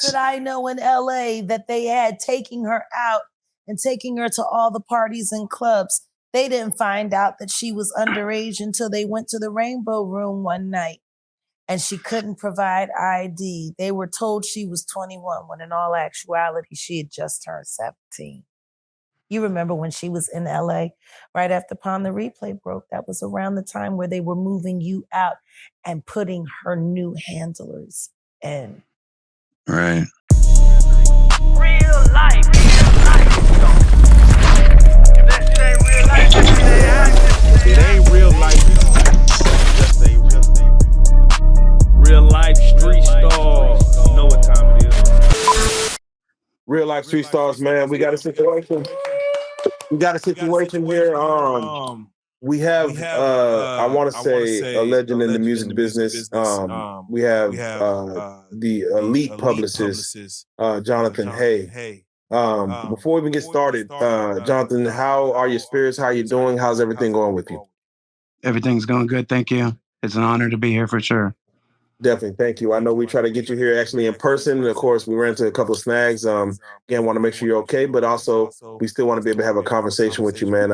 That I know in LA that they had taking her out and taking her to all the parties and clubs. They didn't find out that she was underage until they went to the Rainbow Room one night and she couldn't provide ID. They were told she was 21 when in all actuality she had just turned 17. You remember when she was in LA right after Upon the Replay broke? That was around the time where they were moving you out and putting her new handlers in. Right. Real life. If that shit ain't real life, it ain't real life. Just ain't real. Real life street stars. You know what time it is. Real life street stars, man. We got a situation. Here. We have I want to say a legend in the music business. We have the elite publicist, Jonathan Hay. Before we even get started, Jonathan, how are your spirits? How are you doing? How's everything going with you? Everything's going good, thank you. It's an honor to be here for sure. Definitely, thank you. I know we try to get you here actually in person. Of course, we ran into a couple of snags. Again, want to make sure you're okay, but also we still want to be able to have a conversation with you, man.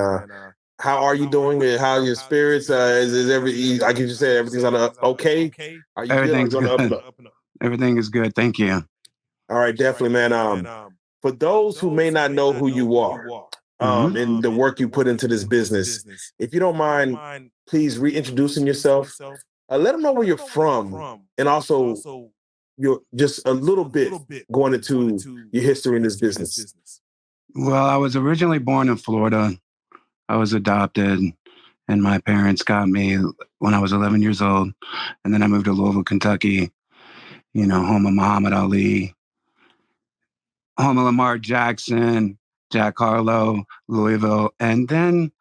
How are you doing? How are your spirits? Is every, like you just said, everything's on okay? Are you Everything's good? good. Everything is good, thank you. All right, definitely, man. For those who may not know who you are, and the work you put into this business, if you don't mind, please reintroducing yourself. Let them know where you're from, and also you're just a little bit going into your history in this business. Well, I was originally born in Florida. I was adopted, and my parents got me when I was 11 years old. And then I moved to Louisville, Kentucky, you know, home of Muhammad Ali, home of Lamar Jackson, Jack Harlow, Louisville. And then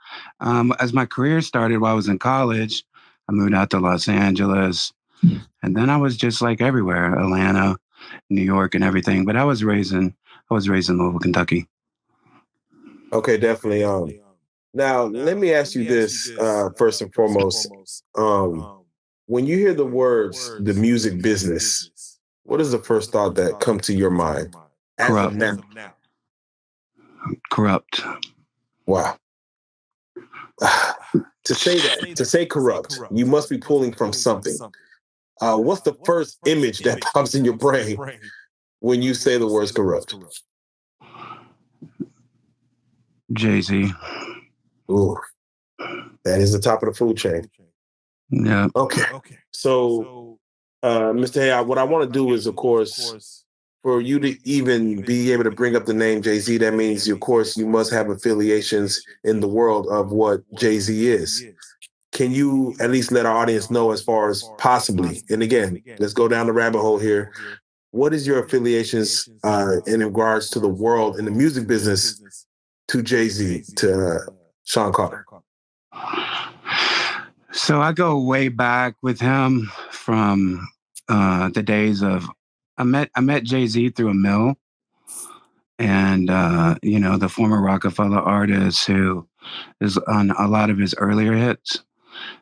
as my career started while I was in college, I moved out to Los Angeles. And then I was just like everywhere, Atlanta, New York, and everything. But I was raised in Louisville, Kentucky. Okay, definitely. Now, let me ask you this first and foremost. When you hear the words "the music business," what is the first thought that comes to your mind? Corrupt. Corrupt. Wow. To say corrupt, you must be pulling from something. What's the first image that pops in your brain when you say the words corrupt? Jay-Z. Ooh, that is the top of the food chain. Yeah. Okay. So, Mr. Hay, what I want to do is, of course, for you to even be able to bring up the name Jay-Z, that means, of course, you must have affiliations in the world of what Jay-Z is. Can you at least let our audience know as far as possibly, and again, let's go down the rabbit hole here. What is your affiliations in regards to the world in the music business to Jay-Z, to Sean Carter? So I go way back with him from the days of, I met Jay-Z through a mill, and you know, the former Rockefeller artist who is on a lot of his earlier hits.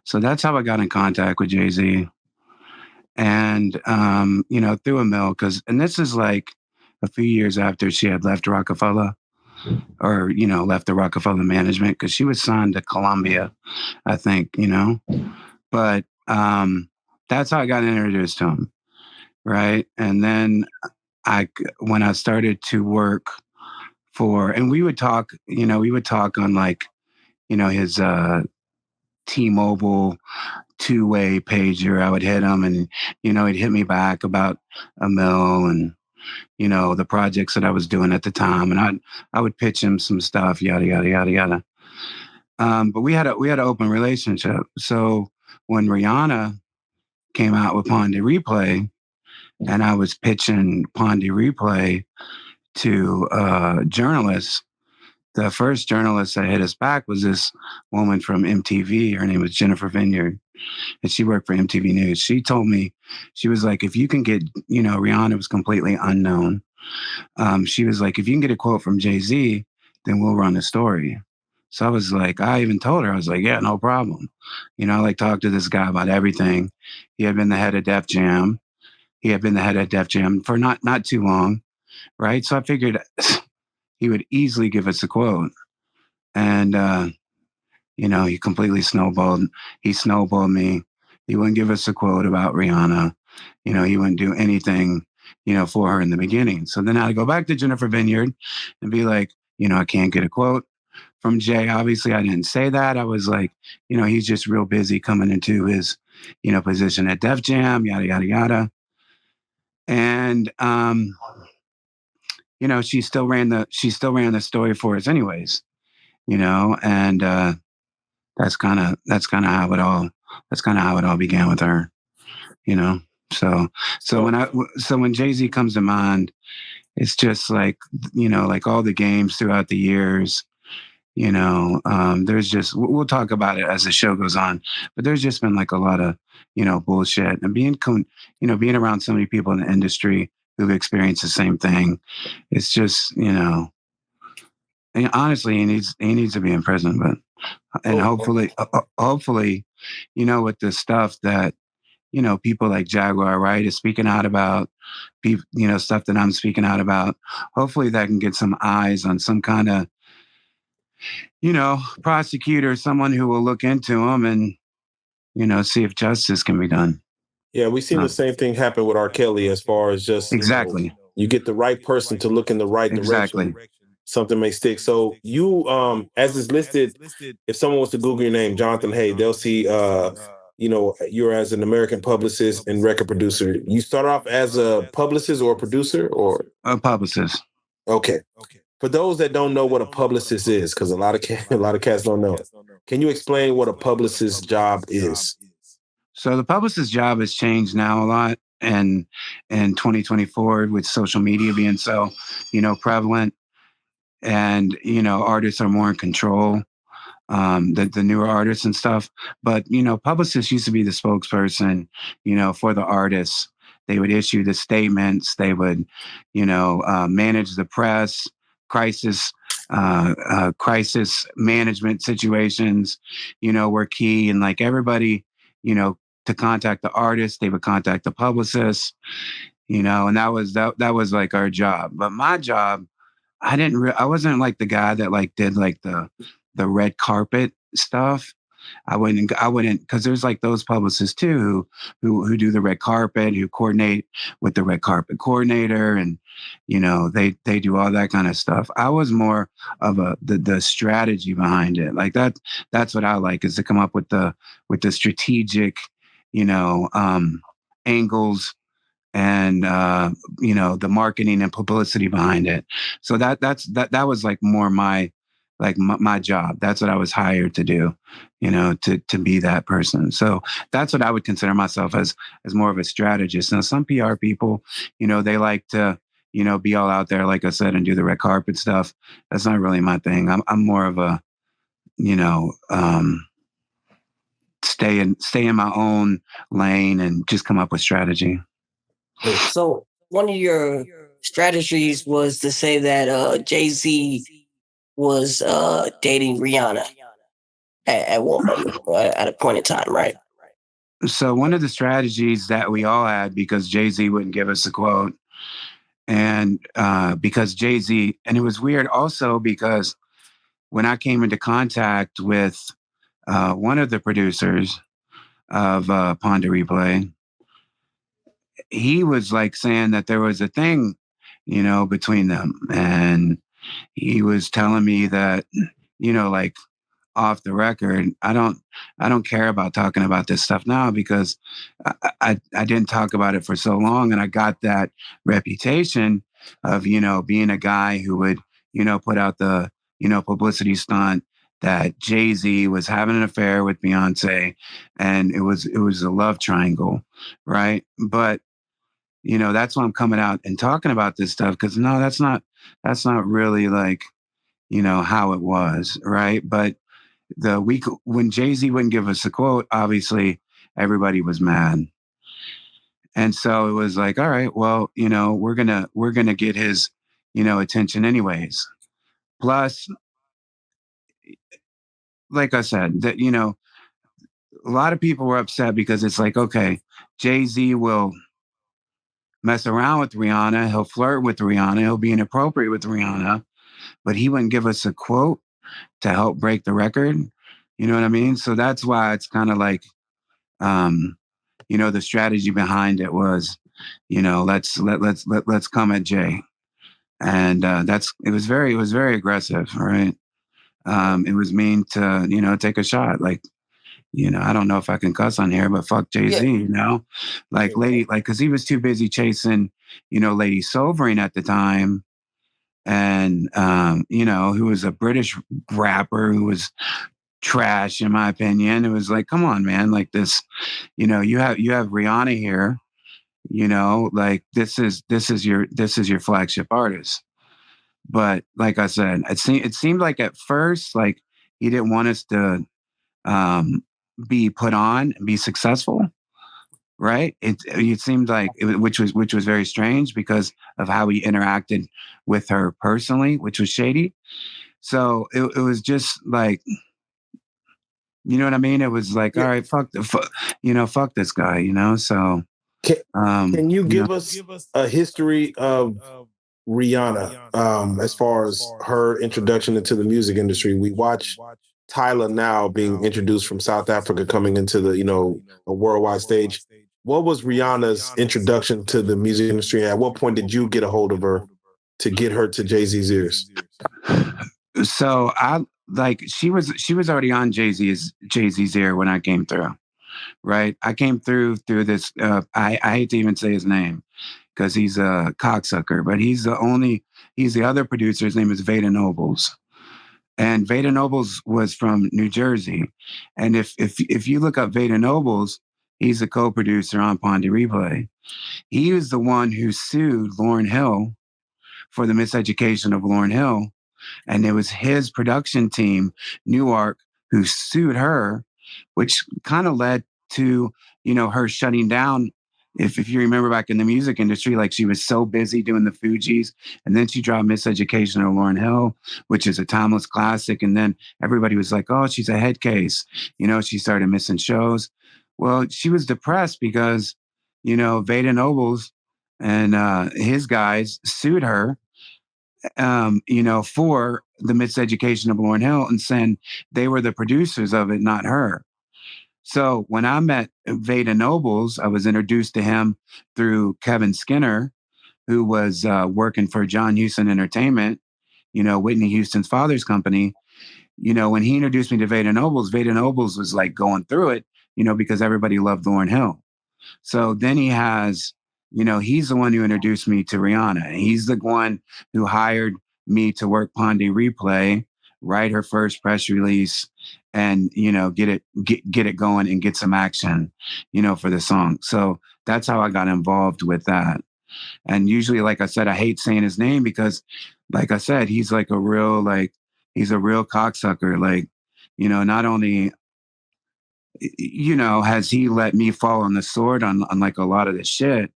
So that's how I got in contact with Jay-Z. And you know, through a mill, and this is like a few years after she had left Rockefeller, or, you know, left the Rockefeller management, because she was signed to Columbia, I think, you know. But that's how I got introduced to him, right? And then when I started to work and we would talk on, like, you know, his T-Mobile two-way pager. I would hit him, and, you know, he'd hit me back about a mill and, you know, the projects that I was doing at the time, and I would pitch him some stuff, yada yada yada yada. But we had an open relationship. So when Rihanna came out with Pon de Replay, and I was pitching Pon de Replay to journalists, the first journalist that hit us back was this woman from MTV. Her name was Jennifer Vineyard, and she worked for MTV News. She told me, she was like, if you can get, you know, Rihanna was completely unknown. She was like, if you can get a quote from Jay-Z, then we'll run the story. So I was like, I even told her, I was like, yeah, no problem. You know, I like talked to this guy about everything. He had been the head of Def Jam. he had been the head of Def Jam for not too long, right? So I figured he would easily give us a quote, and he completely snowballed. He snowballed me. He wouldn't give us a quote about Rihanna. He wouldn't do anything, for her in the beginning. So then I'd go back to Jennifer Vineyard and be like, I can't get a quote from Jay. Obviously, I didn't say that. I was like, he's just real busy coming into his, position at Def Jam, yada, yada, yada. And, she still ran the story for us anyways, and, that's kind of how it all began with her, you know. So so So when Jay-Z comes to mind, it's just like, like all the games throughout the years, there's just we'll talk about it as the show goes on, but there's just been like a lot of, bullshit, and being around so many people in the industry who've experienced the same thing. It's just, and honestly, he needs to be in prison, but and oh, hopefully, with the stuff that, people like Jaguar Wright is speaking out about, stuff that I'm speaking out about, hopefully that can get some eyes on some kind of, prosecutor, someone who will look into him and, see if justice can be done. yeah, we've seen the No, same thing happen with R. Kelly as far as just, exactly. you get the right person to look in the right Exactly. direction, something may stick. So you, as is listed, if someone wants to Google your name, Jonathan Hay, they'll see, you're as an American publicist and record producer. You start off as a publicist or a producer, or A publicist. okay. For those that don't know what a publicist is, because a lot of a lot of cats don't know, can you explain what a publicist's job is? So the publicist's job has changed now a lot, and in 2024 with social media being so, prevalent, and artists are more in control, the newer artists and stuff. But publicists used to be the spokesperson, for the artists. They would issue the statements. They would, manage the press, crisis, crisis management situations. Were key, and like everybody, to contact the artist, they would contact the publicist. And that was like our job. But my job, I wasn't like the guy that like did like the red carpet stuff. I wouldn't, because there's like those publicists too who do the red carpet, who coordinate with the red carpet coordinator, and they do all that kind of stuff. I was more of the strategy behind it. Like that's what I like, is to come up with the strategic, angles, and the marketing and publicity behind it. So that was like more my job. That's what I was hired to do, to be that person. So that's what I would consider myself, as more of a strategist. Now some PR people, they like to, be all out there, like I said, and do the red carpet stuff. That's not really my thing. I'm more of a, you know stay in my own lane and just come up with strategy. So one of your strategies was to say that Jay-Z was dating Rihanna at a point in time, right? So one of the strategies that we all had, because Jay-Z wouldn't give us a quote, and because Jay-Z, and it was weird also because when I came into contact with one of the producers of Pond to Replay, he was like saying that there was a thing, between them. And he was telling me that, like, off the record, I don't care about talking about this stuff now, because I didn't talk about it for so long, and I got that reputation of, being a guy who would, put out the, publicity stunt that Jay-Z was having an affair with Beyonce, and it was a love triangle, right? But that's why I'm coming out and talking about this stuff, because no, that's not really like, how it was, right? But the week when Jay-Z wouldn't give us a quote, obviously everybody was mad. And so it was like, all right, well, we're gonna get his, attention anyways. Plus, like I said, that a lot of people were upset because it's like, okay, Jay-Z will mess around with Rihanna. He'll flirt with Rihanna. He'll be inappropriate with Rihanna, but he wouldn't give us a quote to help break the record. You know what I mean? So that's why it's kind of like, um, the strategy behind it was, let's come at Jay, and it was very aggressive, right? It was mean to take a shot, like. I don't know if I can cuss on here, but fuck Jay-Z, like Lady, like, cause he was too busy chasing, Lady Sovereign at the time. And, who was a British rapper who was trash, in my opinion. It was like, come on, man, like this, you have Rihanna here, like this is your flagship artist. But like I said, it seemed like at first, like he didn't want us to, um, be put on and be successful, right? It seemed like which was very strange because of how he interacted with her personally, which was shady. So it was just like, you know what I mean? It was like, all right, fuck this guy, So Can, can you you know, give us a history of Rihanna, as far as her introduction into the music industry? We watch Tyler now being introduced from South Africa, coming into the a worldwide stage. What was Rihanna's introduction to the music industry? At what point did you get a hold of her to get her to Jay Z's ears? so I like she was already on Jay-Z's ear when I came through. Right, I came through this. I hate to even say his name because he's a cocksucker, but he's the other producer. His name is Veda Nobles. And Veda Nobles was from New Jersey. And if you look up Veda Nobles, he's a co-producer on Pondy Replay. He was the one who sued Lauryn Hill for the miseducation of Lauryn Hill. And it was his production team, Newark, who sued her, which kind of led to, her shutting down. If you remember back in the music industry, like she was so busy doing the Fugees, and then she dropped Miseducation of Lauryn Hill, which is a timeless classic. And then everybody was like, oh, she's a head case. She started missing shows. Well, she was depressed because, Veda Nobles and his guys sued her, for the miseducation of Lauryn Hill and saying they were the producers of it, not her. So when I met Veda Nobles, I was introduced to him through Kevin Skinner, who was working for John Huston Entertainment, Whitney Houston's father's company. When he introduced me to Veda Nobles was like going through it, because everybody loved Lauryn Hill. So then he's the one who introduced me to Rihanna. He's the one who hired me to work Pondy Replay, write her first press release, and get it going and get some action, for the song. So that's how I got involved with that. And usually, like I said, I hate saying his name because, like I said, he's like he's a real cocksucker. Like, not only has he let me fall on the sword on like a lot of the shit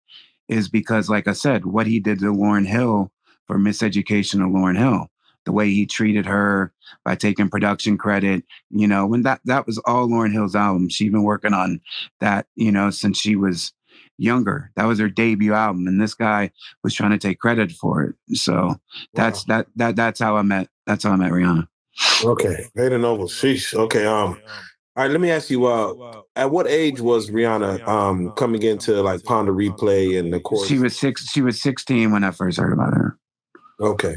is because, like I said, what he did to Lauryn Hill for miseducation of Lauryn Hill, the way he treated her by taking production credit, when that was all Lauryn Hill's album. She'd been working on that, since she was younger. That was her debut album. And this guy was trying to take credit for it. So that's how I met Rihanna. Okay, Veda Nobles. Sheesh. Okay. All right, let me ask you. At what age was Rihanna coming into like Ponder Replay and of course She was 16 when I first heard about her. Okay.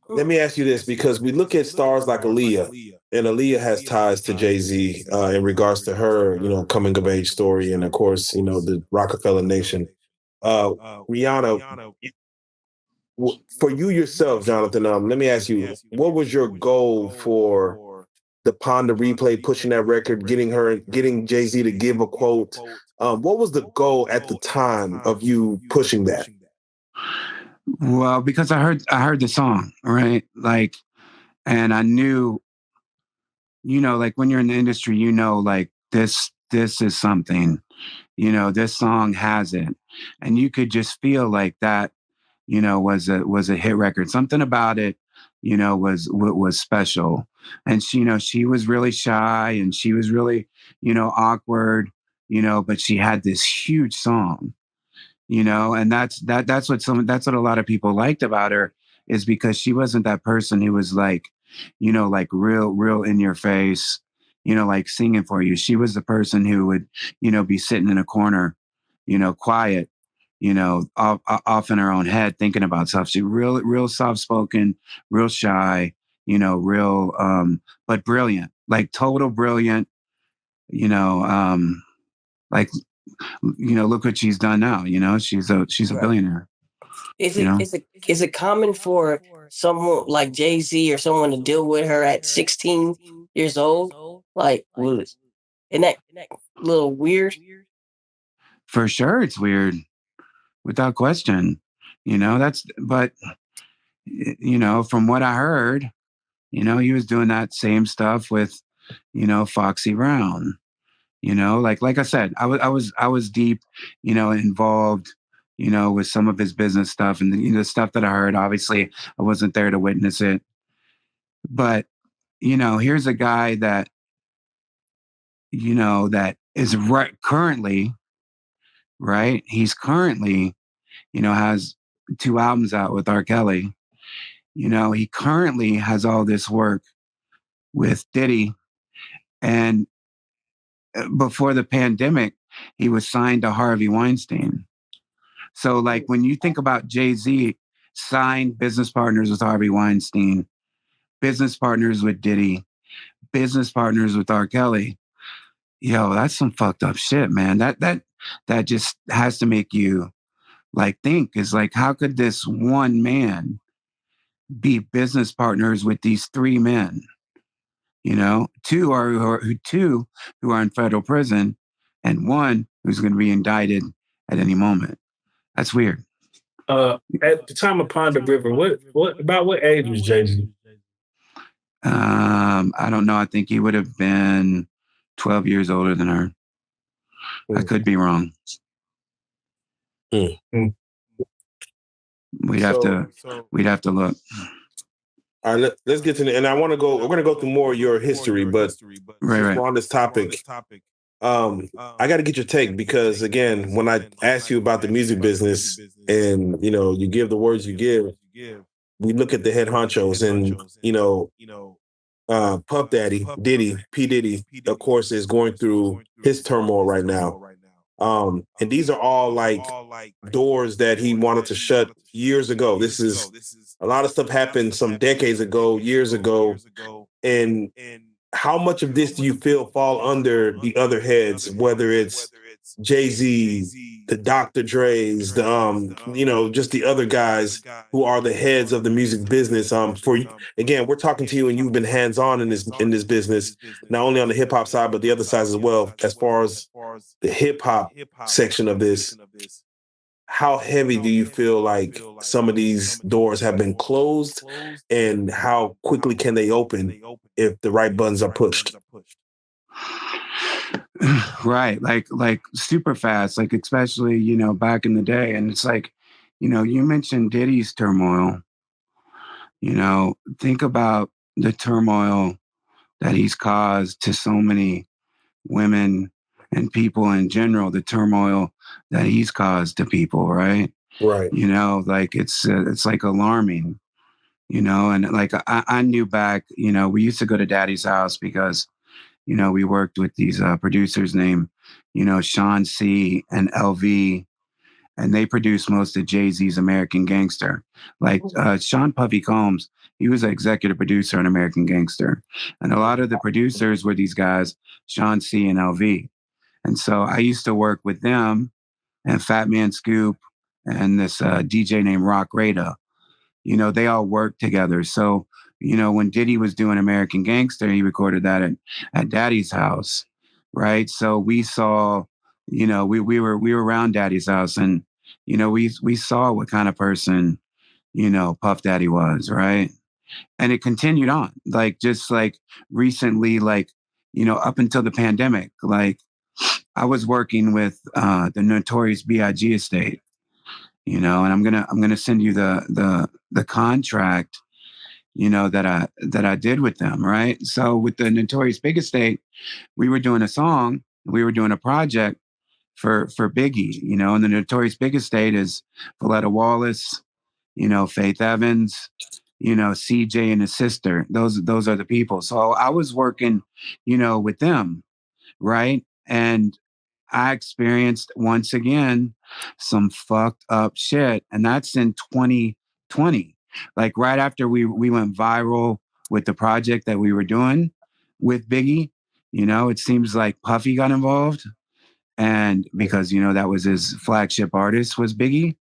Let me ask you this because we look at stars like Aaliyah, and Aaliyah has ties to Jay Z in regards to her, coming of age story, and of course, the Rockefeller Nation. Rihanna, for you yourself, Jonathan. Let me ask you, what was your goal for the Ponder Replay, pushing that record, getting Jay Z to give a quote? What was the goal at the time of you pushing that? Well, because I heard the song, right? Like, and I knew, like when you're in the industry, like this is something, this song has it. And you could just feel like that, was a hit record. Something about it, was special. And she was really shy and she was really, awkward, but she had this huge song. And that's what a lot of people liked about her, is because she wasn't that person who was like, like real in your face, like singing for you. She was the person who would, be sitting in a corner, quiet, off in her own head, thinking about stuff. She real soft spoken, real shy, real, but brilliant, like total brilliant, you know, like, look what she's done now. She's a Right. billionaire. Is You it know? is it common for someone like Jay-Z or someone to deal with her at 16 years old? Like, isn't that a little weird? For sure, it's weird, without question. But from what I heard, he was doing that same stuff with, Foxy Brown. Like I said, I was deep, involved, with some of his business stuff, and the stuff that I heard. Obviously, I wasn't there to witness it, but here's a guy that that is right currently, right. He's currently, has 2 albums out with R. Kelly. He currently has all this work with Diddy, and before the pandemic, he was signed to Harvey Weinstein. So, like, when you think about Jay-Z, signed business partners with Harvey Weinstein, business partners with Diddy, business partners with R. Kelly, that's some fucked up shit, man. That just has to make you like think, is like, how could this one man be business partners with these 3 men? Two who are in federal prison, and one who's going to be indicted at any moment. That's weird. At the time of Pond River, what age was Jay-Z? I don't know. I think he would have been 12 years older than her. I could be wrong. We'd have to look. All right, let's get to the, and we're going to go through more of your history, but right. we're on this topic. I got to get your take, because again, when I ask you about the music business, and you give the words you give, we look at the head honchos, and Puff Daddy, P Diddy, of course, is going through his turmoil right now. And these are all like doors that he wanted to shut years ago. This is a lot of stuff happened some decades ago, years ago. And how much of this do you feel fall under the other heads, whether it's Jay-Z, the Dr. Dre's, the just the other guys who are the heads of the music business? Again, we're talking to you, and you've been hands-on in this business, not only on the hip hop side, but the other sides as well, as far as the hip hop section of this. How heavy do you feel like some of these doors have been closed, and how quickly can they open if the right buttons are pushed? Right, like super fast, like, especially back in the day. And it's like, you mentioned Diddy's turmoil. Think about the turmoil that he's caused to so many women and people in general, the turmoil that he's caused to people, right? Right. Like, it's like alarming. And like, I knew back, we used to go to Daddy's house because we worked with these producers named Sean C and LV, and they produced most of Jay-Z's American Gangster. Like, Sean Puffy Combs, he was an executive producer on American Gangster, and a lot of the producers were these guys, Sean C and LV. And so I used to work with them and Fat Man Scoop and this DJ named Rock Rada. They all worked together. So, when Diddy was doing American Gangster, he recorded that at Daddy's house, right? So we saw, we were around Daddy's house, and we saw what kind of person Puff Daddy was, right? And it continued on, like, just like recently, like, up until the pandemic, like, I was working with the Notorious B.I.G. estate, and I'm gonna send you the contract, that I did with them, right? So with the Notorious Big Estate, we were doing a song, we were doing a project, for Biggie, and the Notorious Big Estate is Valletta Wallace, Faith Evans, CJ and his sister. Those are the people. So I was working, with them, right? And I experienced once again some fucked up shit. And that's in 2020. Like right after we went viral with the project that we were doing with Biggie, it seems like Puffy got involved. And because, that was his flagship artist was Biggie.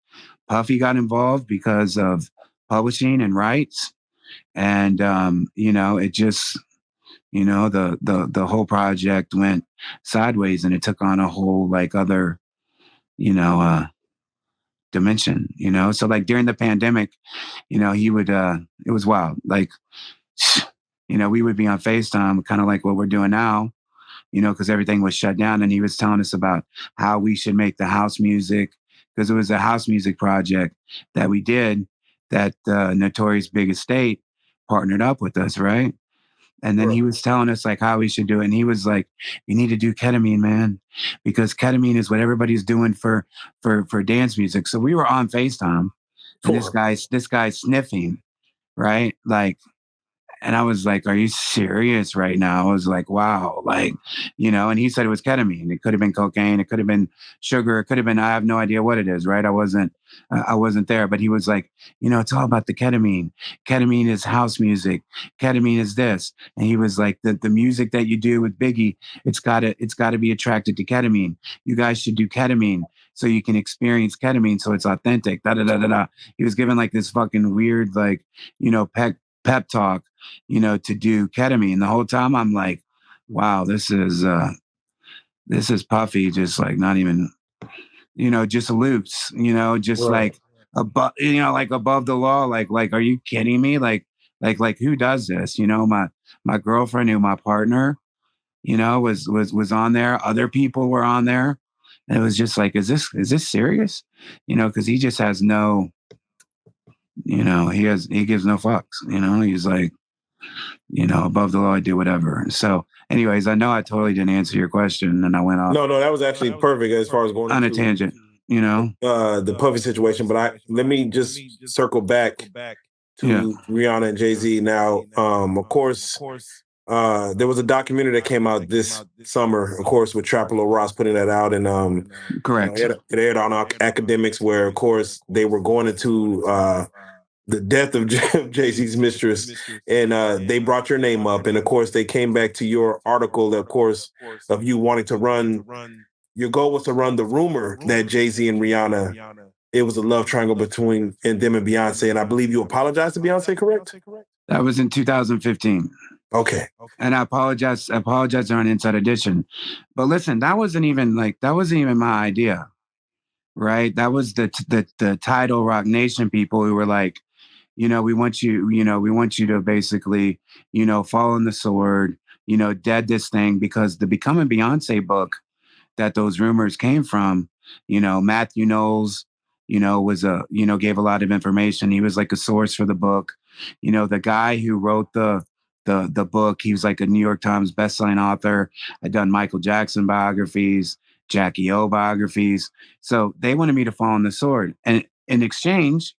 Puffy got involved because of publishing and rights. And it just the whole project went sideways, and it took on a whole like other dimension. So like during the pandemic, he would it was wild. Like we would be on FaceTime, kind of like what we're doing now, because everything was shut down, and he was telling us about how we should make the house music, because it was a house music project that we did that Notorious Big Estate partnered up with us, right? And then he was telling us like how we should do it. And he was like, you need to do ketamine, man, because ketamine is what everybody's doing for dance music. So we were on FaceTime, and this guy's sniffing, right? Like, and I was like, are you serious right now? I was like, wow. Like, and he said it was ketamine. It could have been cocaine. It could have been sugar. It could have been, I have no idea what it is. Right. I wasn't there, but he was like, it's all about the ketamine. Ketamine is house music. Ketamine is this. And he was like, the music that you do with Biggie, it's gotta be attracted to ketamine. You guys should do ketamine so you can experience ketamine. So it's authentic. Da, da, da, da, da. He was giving like this fucking weird, like, pep talk, to do ketamine. The whole time I'm like, wow, this is Puffy, just like not even, just loose, just like above, like above the law. Like, are you kidding me? Like who does this? My girlfriend, who my partner, was on there. Other people were on there. And it was just like, is this serious? Because he just has no, he gives no fucks. He's like, above the law, I do whatever. So, anyways, I know I totally didn't answer your question, and I went off. No, that was actually perfect as far as going on a tangent. The Puffy situation. But let me just circle back to Rihanna and Jay-Z. Now, of course, there was a documentary that came out this summer, of course, with Trapper Ross putting that out, and correct. It aired on Academics, where, of course, they were going into the death of Jay-Z's mistress, and they brought your name up, and of course they came back to your article, of course, of you wanting to run. Your goal was to run the rumor that Jay-Z and Rihanna, it was a love triangle between them and Beyonce, and I believe you apologized to Beyonce, correct? That was in 2015. Okay. And I apologize on Inside Edition. But listen, that wasn't even my idea, right? That was the Tidal Rock Nation people who were like, we want you to basically, fall on the sword, dead this thing, because the Becoming Beyonce book that those rumors came from, Matthew Knowles, was gave a lot of information. He was like a source for the book. The guy who wrote the book, he was like a New York Times bestselling author. I'd done Michael Jackson biographies, Jackie O biographies. So they wanted me to fall on the sword. And in exchange,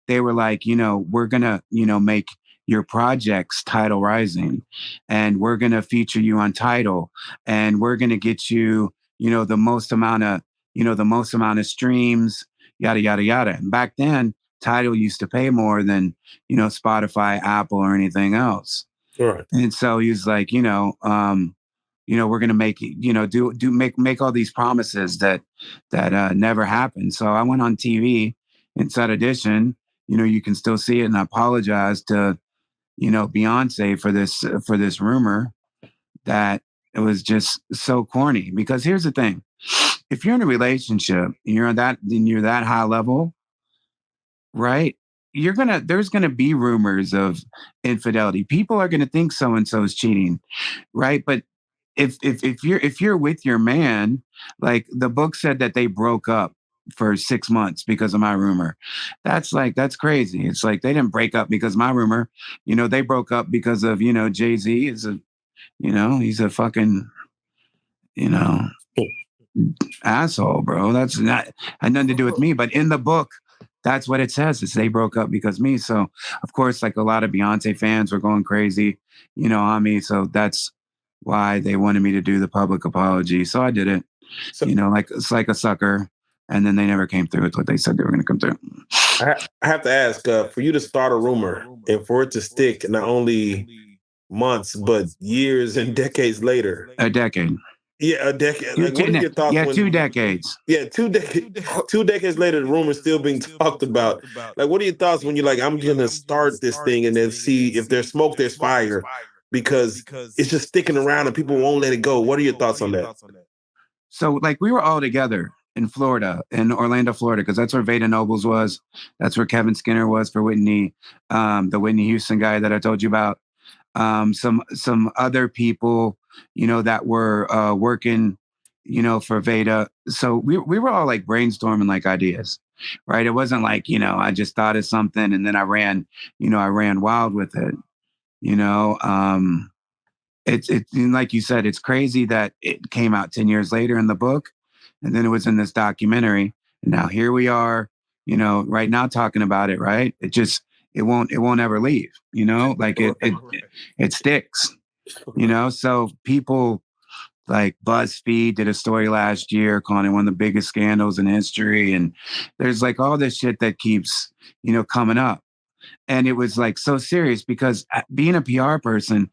they were like, we're going to, make your projects Tidal Rising, and we're going to feature you on Tidal, and we're going to get you, the most amount of streams, yada, yada, yada. And back then, Tidal used to pay more than, Spotify, Apple, or anything else. Right. And so he was like, we're gonna make make all these promises that never happened. So I went on TV, Inside Edition. You can still see it, and I apologize to Beyonce for this rumor that it was just so corny. Because here's the thing: if you're in a relationship, you're that high level, right? There's gonna be rumors of infidelity. People are gonna think so and so is cheating, right? But if you're with your man, like the book said that they broke up for 6 months because of my rumor. That's crazy. It's like they didn't break up because of my rumor. They broke up because of, Jay-Z is he's a fucking, asshole, bro. That's not had nothing to do with me. But in the book, that's what it says. Is they broke up because me. So of course, like a lot of Beyonce fans were going crazy, on me. So that's why they wanted me to do the public apology. So I did it. So Like it's like a sucker. And then they never came through with what they said they were going to come through. I have to ask, for you to start a rumor and for it to stick not only months but years and decades later. A decade. Yeah, a decade. Like, what are your thoughts when? 2 decades. Yeah, 2 decades. 2 decades later, the rumor's still being talked about. Like, what are your thoughts when you're like, I'm gonna start this thing and then see if there's smoke, there's fire, because it's just sticking around and people won't let it go. What are your thoughts on that? So like we were all together in Florida, in Orlando, Florida, because that's where Veda Nobles was. That's where Kevin Skinner was for Whitney, the Whitney Houston guy that I told you about. Some other people, that were working, for Veda. So we were all like brainstorming like ideas, right? It wasn't like, I just thought of something and then I ran wild with it, you know. It's like you said, it's crazy that it came out 10 years later in the book, and then it was in this documentary. And now here we are, right now talking about it, right? It won't ever leave, like it sticks, so people like BuzzFeed did a story last year calling it one of the biggest scandals in history. And there's like all this shit that keeps, coming up. And it was like so serious because being a PR person,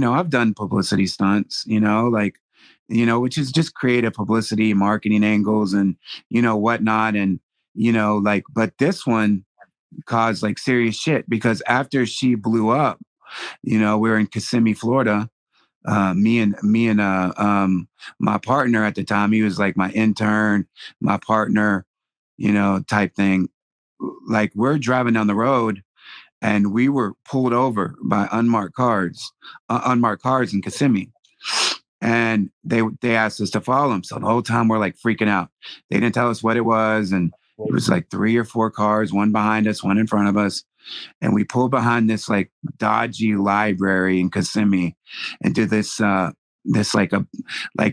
I've done publicity stunts, which is just creative publicity, marketing angles and, whatnot. And, but this one caused like serious shit because after she blew up, we were in Kissimmee, Florida. Me and my partner at the time, he was like my intern, my partner, type thing. Like we're driving down the road and we were pulled over by unmarked cars in Kissimmee. And they asked us to follow them. So the whole time we're like freaking out. They didn't tell us what it was. And it was like 3 or 4 cars, one behind us, one in front of us. And we pulled behind this like dodgy library in Kissimmee and did this like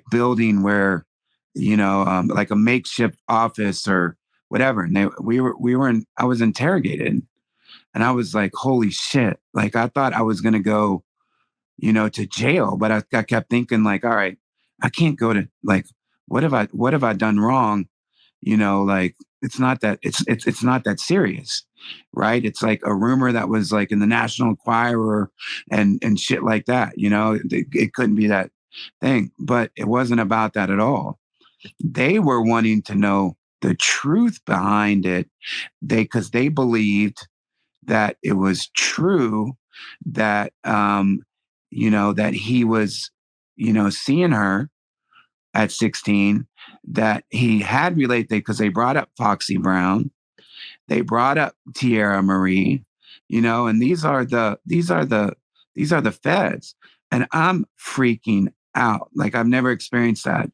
building where, like a makeshift office or whatever. And I was interrogated. And I was like, holy shit. Like, I thought I was going to go, to jail. But I kept thinking like, all right, I can't go to like, what have I done wrong? Like it's not that serious. Right. It's like a rumor that was like in the National Enquirer and shit like that. It couldn't be that thing, but it wasn't about that at all. They were wanting to know the truth behind it. Because they believed that it was true that that he was seeing her at 16, that he had related because they brought up Foxy Brown, they brought up Tierra Marie, and these are the feds, and I'm freaking out like I've never experienced that,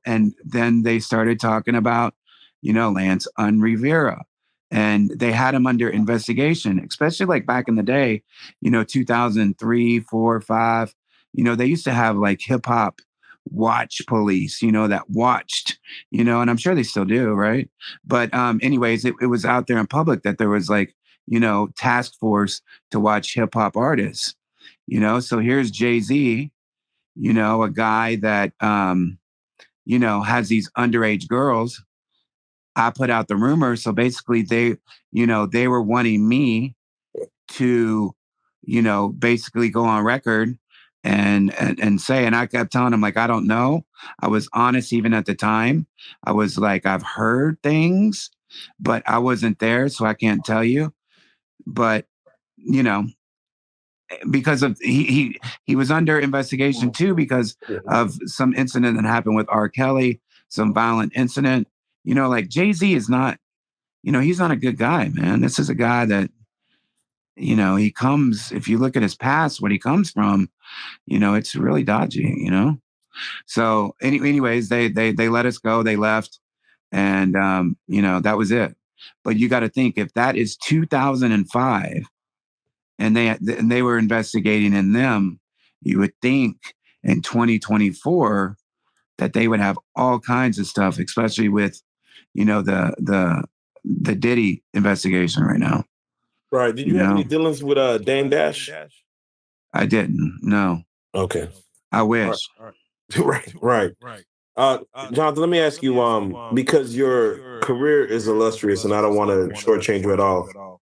and then they started talking about Lance Unrivera. And they had him under investigation, especially like back in the day, 2003, 4, 5. They used to have like hip hop watch police, that watched, and I'm sure they still do, right? But anyways, it was out there in public that there was like, task force to watch hip hop artists, So here's Jay-Z, a guy that, has these underage girls. I put out the rumor. So basically they were wanting me to, basically go on record and say, and I kept telling them like, I don't know. I was honest even at the time. I was like, I've heard things, but I wasn't there. So I can't tell you. But, because of he was under investigation too because of some incident that happened with R. Kelly, some violent incident. Like Jay-Z is not, he's not a good guy, man. This is a guy that, he comes, if you look at his past, where he comes from, it's really dodgy, So anyways, they let us go. They left. And, that was it. But you got to think if that is 2005 and they were investigating in them, you would think in 2024 that they would have all kinds of stuff, especially with, the Diddy investigation right now. Right. Did You you have any know, dealings with Dame Dash? I didn't. No, Okay. I All wish. right. Right. Uh, Jonathan, let me ask you, because your career is illustrious, and I don't want to shortchange you at all.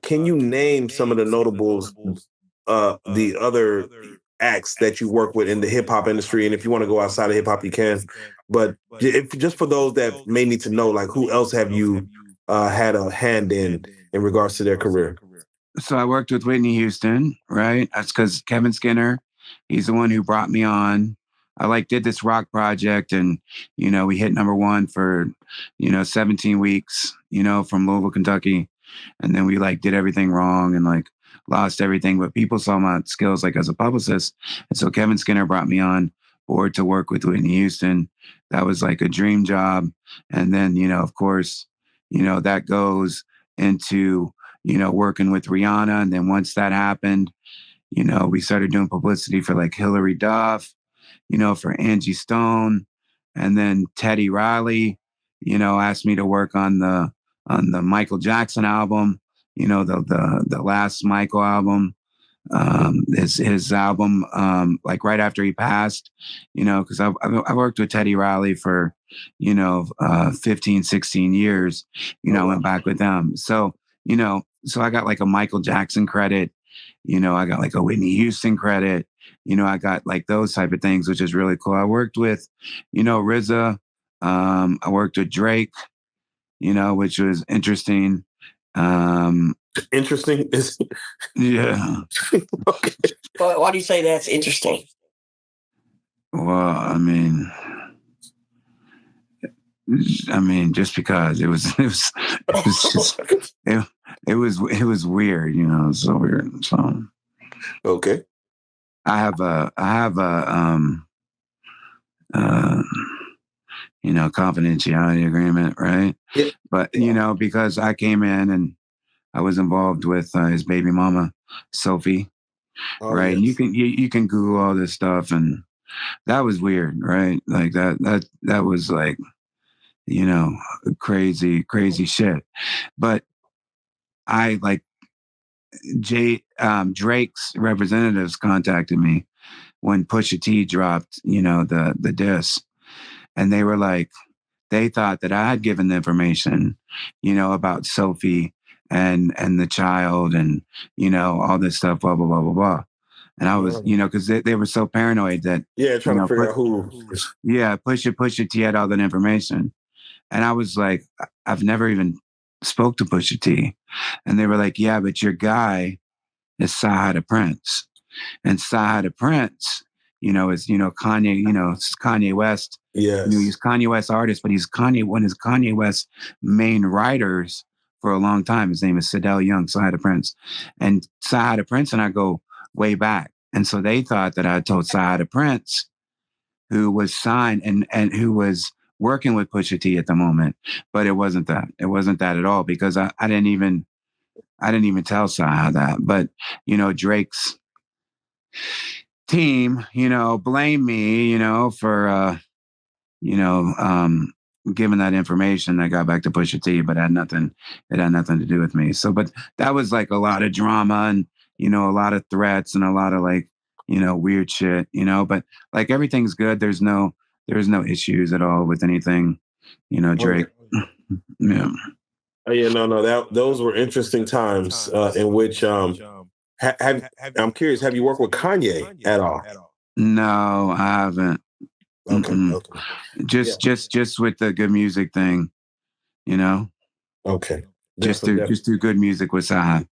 Can you name some of the notables, the other acts that you work with in the hip hop industry? And if you want to go outside of hip hop, you can. But if just for those that may need to know, like who else have you had a hand in regards to their career? So I worked with Whitney Houston, right? That's because Kevin Skinner, he's the one who brought me on. I did this rock project, and we hit #1 for 17 weeks, from Louisville, Kentucky, and then we did everything wrong and lost everything. But people saw my skills as a publicist, and so Kevin Skinner brought me on board to work with Whitney Houston. That was a dream job, and then of course, that goes into working with Rihanna. And then once that happened, we started doing publicity for Hillary Duff, for Angie Stone. And then Teddy Riley, asked me to work on the Michael Jackson album, the last Michael album. His album, right after he passed, because I worked with Teddy Riley for 15, 16 years. I went back with them. So so I got a Michael Jackson credit, I got a Whitney Houston credit, I got those type of things, which is really cool. I worked with RZA, I worked with Drake, which was interesting. Interesting. Yeah. Okay. Why do you say that's interesting? Well, just because it was just it was weird, so weird. So Okay. I have a confidentiality agreement, right? Yeah. But because I came in and I was involved with his baby mama, Sophie, right? Yes. You can Google all this stuff, and that was weird, right? That was crazy shit. But I Drake's representatives contacted me when Pusha T dropped, the diss, and they were they thought that I had given the information, about Sophie and the child and all this stuff, blah blah blah blah blah. And I was, because they were so paranoid that trying to figure out who. Pusha T had all that information, and I was like, I've never even spoke to Pusha T, and they were like, yeah, but your guy is Sahada Prince. And Sahada Prince, is Kanye, it's Kanye West. Yes. He's Kanye West artist, but he's one of Kanye West's main writers for a long time. His name is Sidell Young, Sahada Prince. And Sahada Prince and I go way back. And so they thought that I told Sahada Prince, who was signed and who was working with Pusha T at the moment. But it wasn't that. It wasn't that at all, because I didn't even tell Sahada that. But Drake's team, blame me, for giving that information that got back to Pusha T, but it had nothing to do with me. So, but that was a lot of drama and, a lot of threats and a lot of weird shit, but everything's good. There's no issues at all with anything, Drake. Yeah. Oh, yeah, no, those were interesting times in which I'm curious, have you worked with Kanye at all? No, I haven't. Okay. Mm-mm. Okay. Just with the good music thing, Okay. Just do good music with Saha.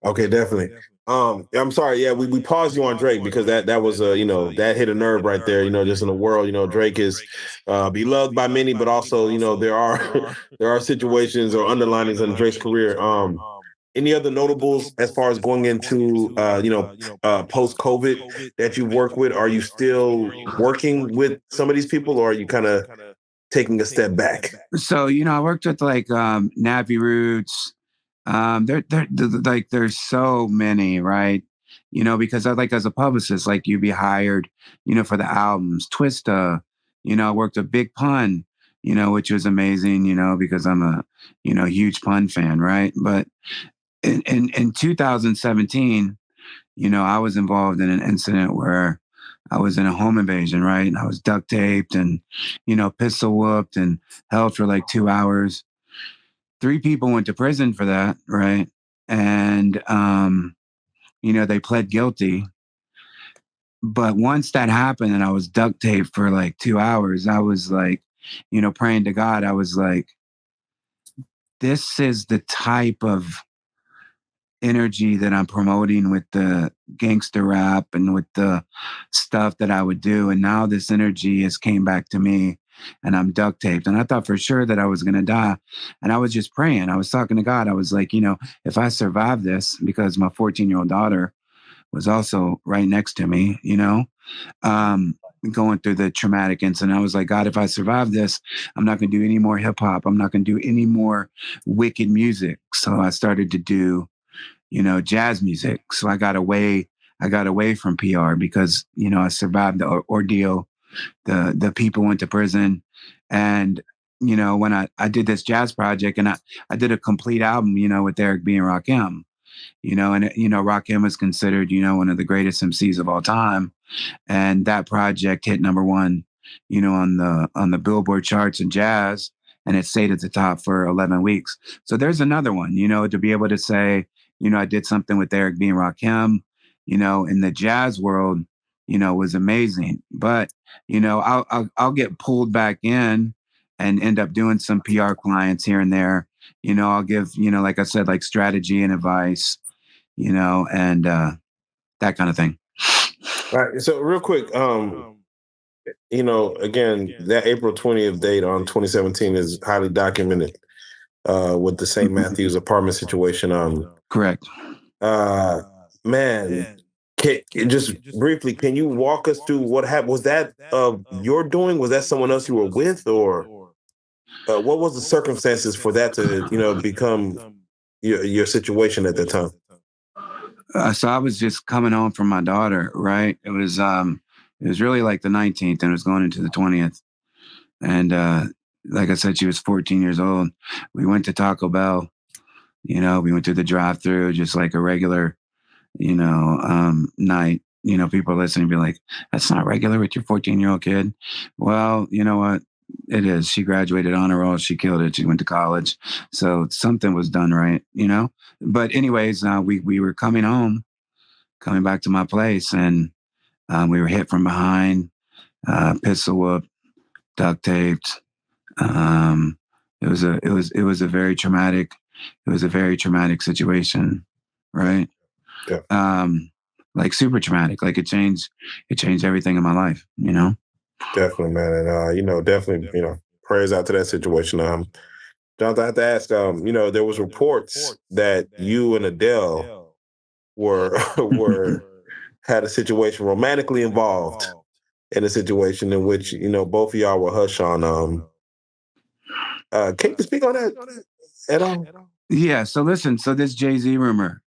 Okay, definitely. I'm sorry. Yeah, we paused you on Drake because that was that hit a nerve right there. Just in the world, Drake is beloved by many, but also there are there are situations or underlinings in Drake's career. Any other notables as far as going into post COVID that you work with? Are you still working with some of these people, or are you kind of taking a step back? So I worked with Nappy Roots. There's so many, right? Because I as a publicist, you'd be hired, for the albums, Twista, I worked with Big Pun, which was amazing, because I'm a, huge Pun fan, right? But in 2017, I was involved in an incident where I was in a home invasion, right? And I was duct taped and, pistol whooped and held for like 2 hours. 3 people went to prison for that, right? And, they pled guilty. But once that happened and I was duct taped for like 2 hours, I was like, praying to God. I was like, this is the type of energy that I'm promoting with the gangster rap and with the stuff that I would do. And now this energy has came back to me and I'm duct taped. And I thought for sure that I was going to die. And I was just praying. I was talking to God. I was like, if I survive this, because my 14-year-old daughter was also right next to me, um, going through the traumatic incident. I was like, God, if I survive this, I'm not going to do any more hip hop. I'm not going to do any more wicked music. So I started to do, jazz music. So I got away from PR because, I survived the ordeal. The people went to prison. And, when I did this jazz project and I did a complete album, with Eric B. and Rakim, and, Rakim is considered, one of the greatest MCs of all time. And that project hit number one, on the Billboard charts in jazz, and it stayed at the top for 11 weeks. So there's another one, to be able to say, I did something with Eric B. and Rakim, in the jazz world, was amazing. But I'll get pulled back in and end up doing some PR clients here and there. I'll give, like I said, like strategy and advice, and that kind of thing. All right. So real quick, again, that April 20th date on 2017 is highly documented with the St. Matthews apartment situation. Correct. Man, just briefly, can you walk us through what happened? Was that your doing? Was that someone else you were with, or what was the circumstances for that to become your situation at the time? So I was just coming home from my daughter, right? It was really like the 19th and it was going into the 20th. And like I said, she was 14 years old. We went to Taco Bell, we went to the drive through just like a regular, night. People listening be like, that's not regular with your 14-year-old kid. Well, you know what? It is. She graduated honor roll. She killed it. She went to college. So something was done right, But anyways, we were coming home, coming back to my place, and we were hit from behind, pistol whooped, duct taped. It was a very traumatic. It was a very traumatic situation, right? Yeah. Like super traumatic. Like it changed everything in my life. Definitely, man, and definitely, prayers out to that situation. Jonathan, I have to ask, there was reports that you and Adele were had a situation romantically involved in a situation in which both of y'all were hush on. Can you speak on that at all? Yeah. So listen. So this Jay-Z rumor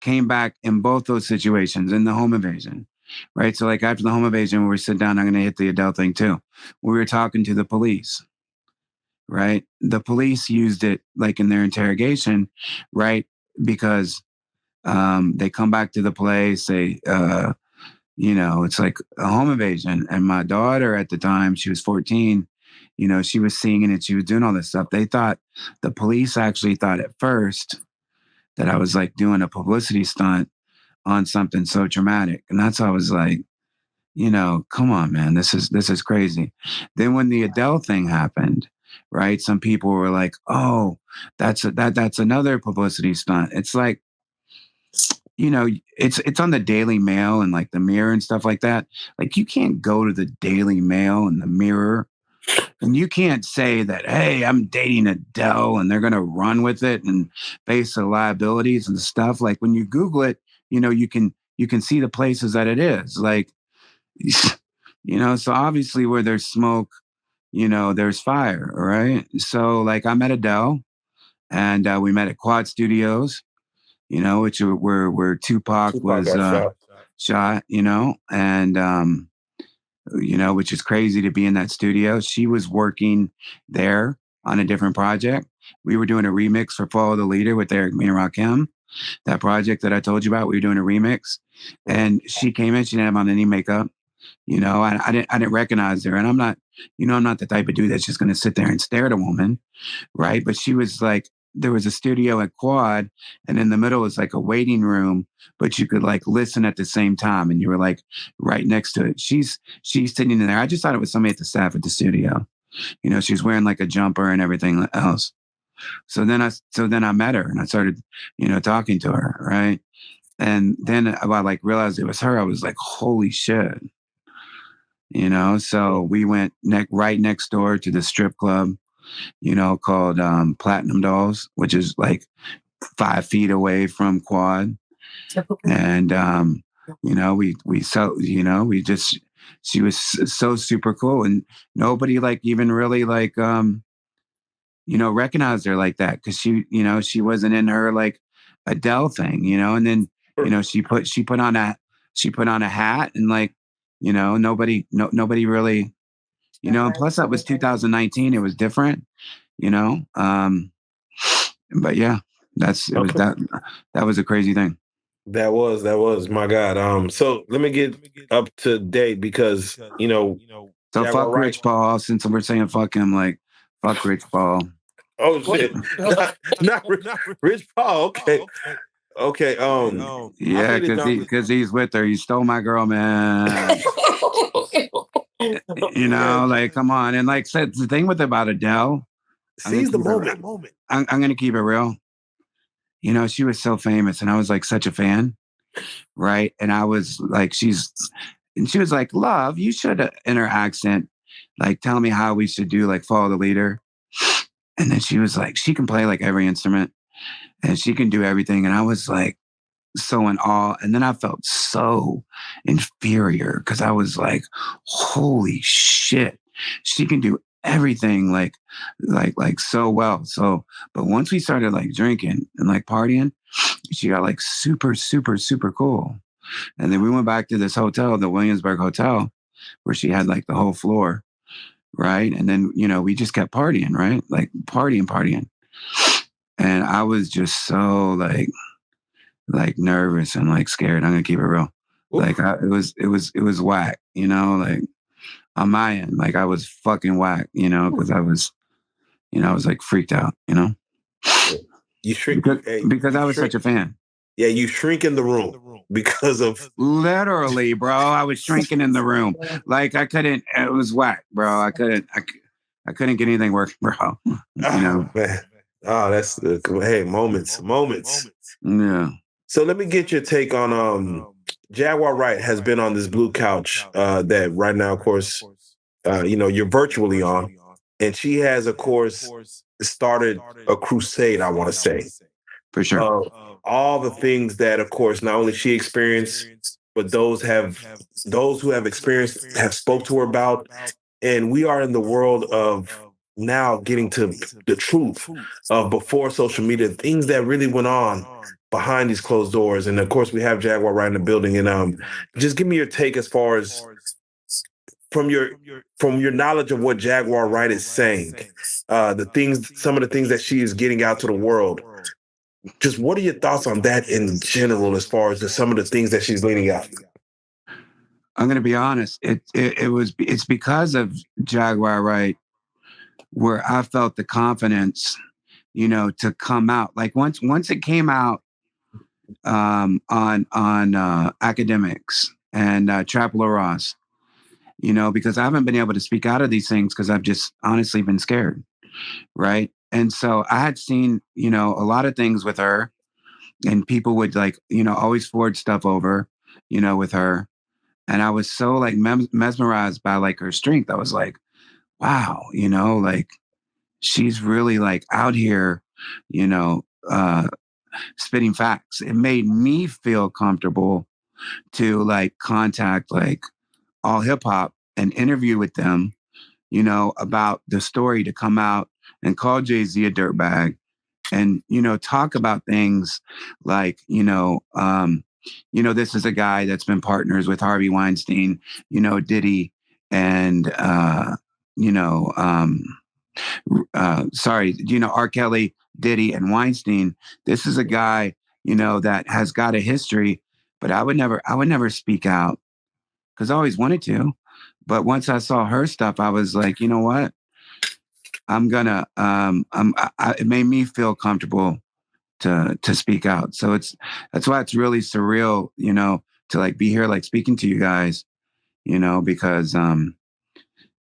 came back in both those situations in the home invasion, right? So like after the home invasion, we were sitting down. I'm going to hit the Adele thing too. We were talking to the police, right? The police used it like in their interrogation, right? Because they come back to the place, it's like a home invasion. And my daughter at the time, she was 14, she was singing and she was doing all this stuff. The police actually thought at first that I was like doing a publicity stunt on something so traumatic. And that's how I was like, come on, man, this is crazy. Then when the Adele thing happened, right? Some people were like, oh, that's another publicity stunt. It's like, it's on the Daily Mail and like the Mirror and stuff like that. Like you can't go to the Daily Mail and the Mirror and you can't say that, hey, I'm dating Adele and they're going to run with it and face the liabilities and stuff. Like when you Google it, you can see the places that it is. Like, so obviously where there's smoke, there's fire. Right. So like I met Adele and we met at Quad Studios, which where Tupac was got shot. shot, and which is crazy to be in that studio. She was working there on a different project. We were doing a remix for Follow the Leader with Eric B. and Rakim. That project that I told you about, we were doing a remix. And she came in, she didn't have on any makeup. I didn't recognize her. And I'm not the type of dude that's just going to sit there and stare at a woman. Right. But she was like, there was a studio at Quad, and in the middle was like a waiting room, but you could like listen at the same time, and you were like right next to it. She's sitting in there. I just thought it was somebody at the staff at the studio. She was wearing like a jumper and everything else. So then I met her and I started, talking to her, right? And then I like realized it was her. I was like, holy shit. So we went right next door to the strip club, called Platinum Dolls, which is like 5 feet away from Quad. And she was so super cool, and nobody like even really like recognized her like that, because she wasn't in her like Adele thing, and then she put on a hat, and like nobody really, and plus that was 2019, it was different, but yeah, that was a crazy thing. That was my God. So let me get up to date because So Jaguar fuck Wright. Rich Paul, since we're saying fuck him, like fuck Rich Paul. Oh shit, not Rich Paul. Okay, okay. Yeah, because he's with her. He stole my girl, man. Like, come on. And like said, the thing about Adele, Seize the moment. I'm gonna keep it real. She was so famous, and I was like such a fan, right? And I was like, she was like, "Love, you should," in her accent, like, tell me how we should do like Follow the Leader. And then she was like, she can play like every instrument, and she can do everything. And I was like so in awe. And then I felt so inferior, because I was like, holy shit, she can do everything like so well. So, but once we started like drinking and like partying, she got like super, super, super cool. And then we went back to this hotel, the Williamsburg Hotel, where she had like the whole floor. Right. And then, we just kept partying, right? Like partying. And I was just so like nervous and like scared. I'm gonna keep it real. Like it was whack, like on my end, like I was fucking whack, because I was like freaked out, You shrink because I was such a fan. Yeah, you shrink in the room because of literally, bro. I was shrinking in the room. Like I couldn't. It was whack, bro. I couldn't get anything working, bro. Man. Oh, that's hey, moments. Yeah. So let me get your take on Jaguar Wright has been on this blue couch that right now, of course, you're virtually on, and she has, of course, started a crusade, I want to say. For sure. All the things that, of course, not only she experienced, but those who have experienced have spoke to her about. And we are in the world of now getting to the truth of before social media, things that really went on behind these closed doors. And of course, we have Jaguar right in the building. And just give me your take as far as from your knowledge of what Jaguar Wright is saying, some of the things that she is getting out to the world. Just what are your thoughts on that in general, as far as some of the things that she's leaning out? I'm going to be honest. It's because of Jaguar Wright where I felt the confidence, to come out. Like once it came out on academics and Trap La Ross, because I haven't been able to speak out of these things because I've just honestly been scared. Right. And so I had seen, a lot of things with her, and people would like, always forward stuff over, with her. And I was so like mesmerized by like her strength. I was like, wow, like she's really like out here, spitting facts. It made me feel comfortable to like contact like All Hip Hop and interview with them, about the story, to come out and call Jay-Z a dirtbag, and, talk about things like, this is a guy that's been partners with Harvey Weinstein, Diddy, and sorry, R. Kelly, Diddy, and Weinstein. This is a guy, that has got a history, but I would never speak out because I always wanted to. But once I saw her stuff, I was like, you know what? I'm gonna. It made me feel comfortable to speak out. So that's why it's really surreal, to like be here, like speaking to you guys, because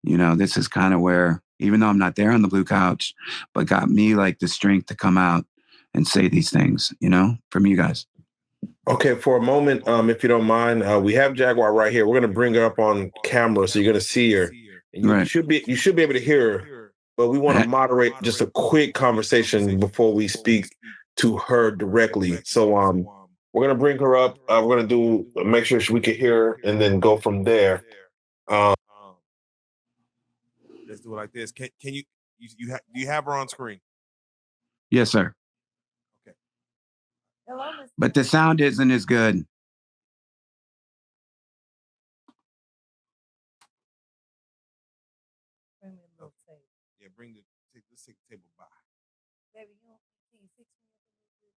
this is kind of where, even though I'm not there on the blue couch, but got me like the strength to come out and say these things, from you guys. Okay, for a moment, if you don't mind, we have Jaguar right here. We're going to bring her up on camera, so you're going to see her, and you Right. should be able to hear her. But we want to moderate just a quick conversation before we speak to her directly. So, we're going to bring her up. We're going to make sure we can hear her, and then go from there. Let's do it like this. Can you do you have her on screen? Yes, sir. Okay. But the sound isn't as good. Yeah, let's take the table by. Baby, can you fix me up?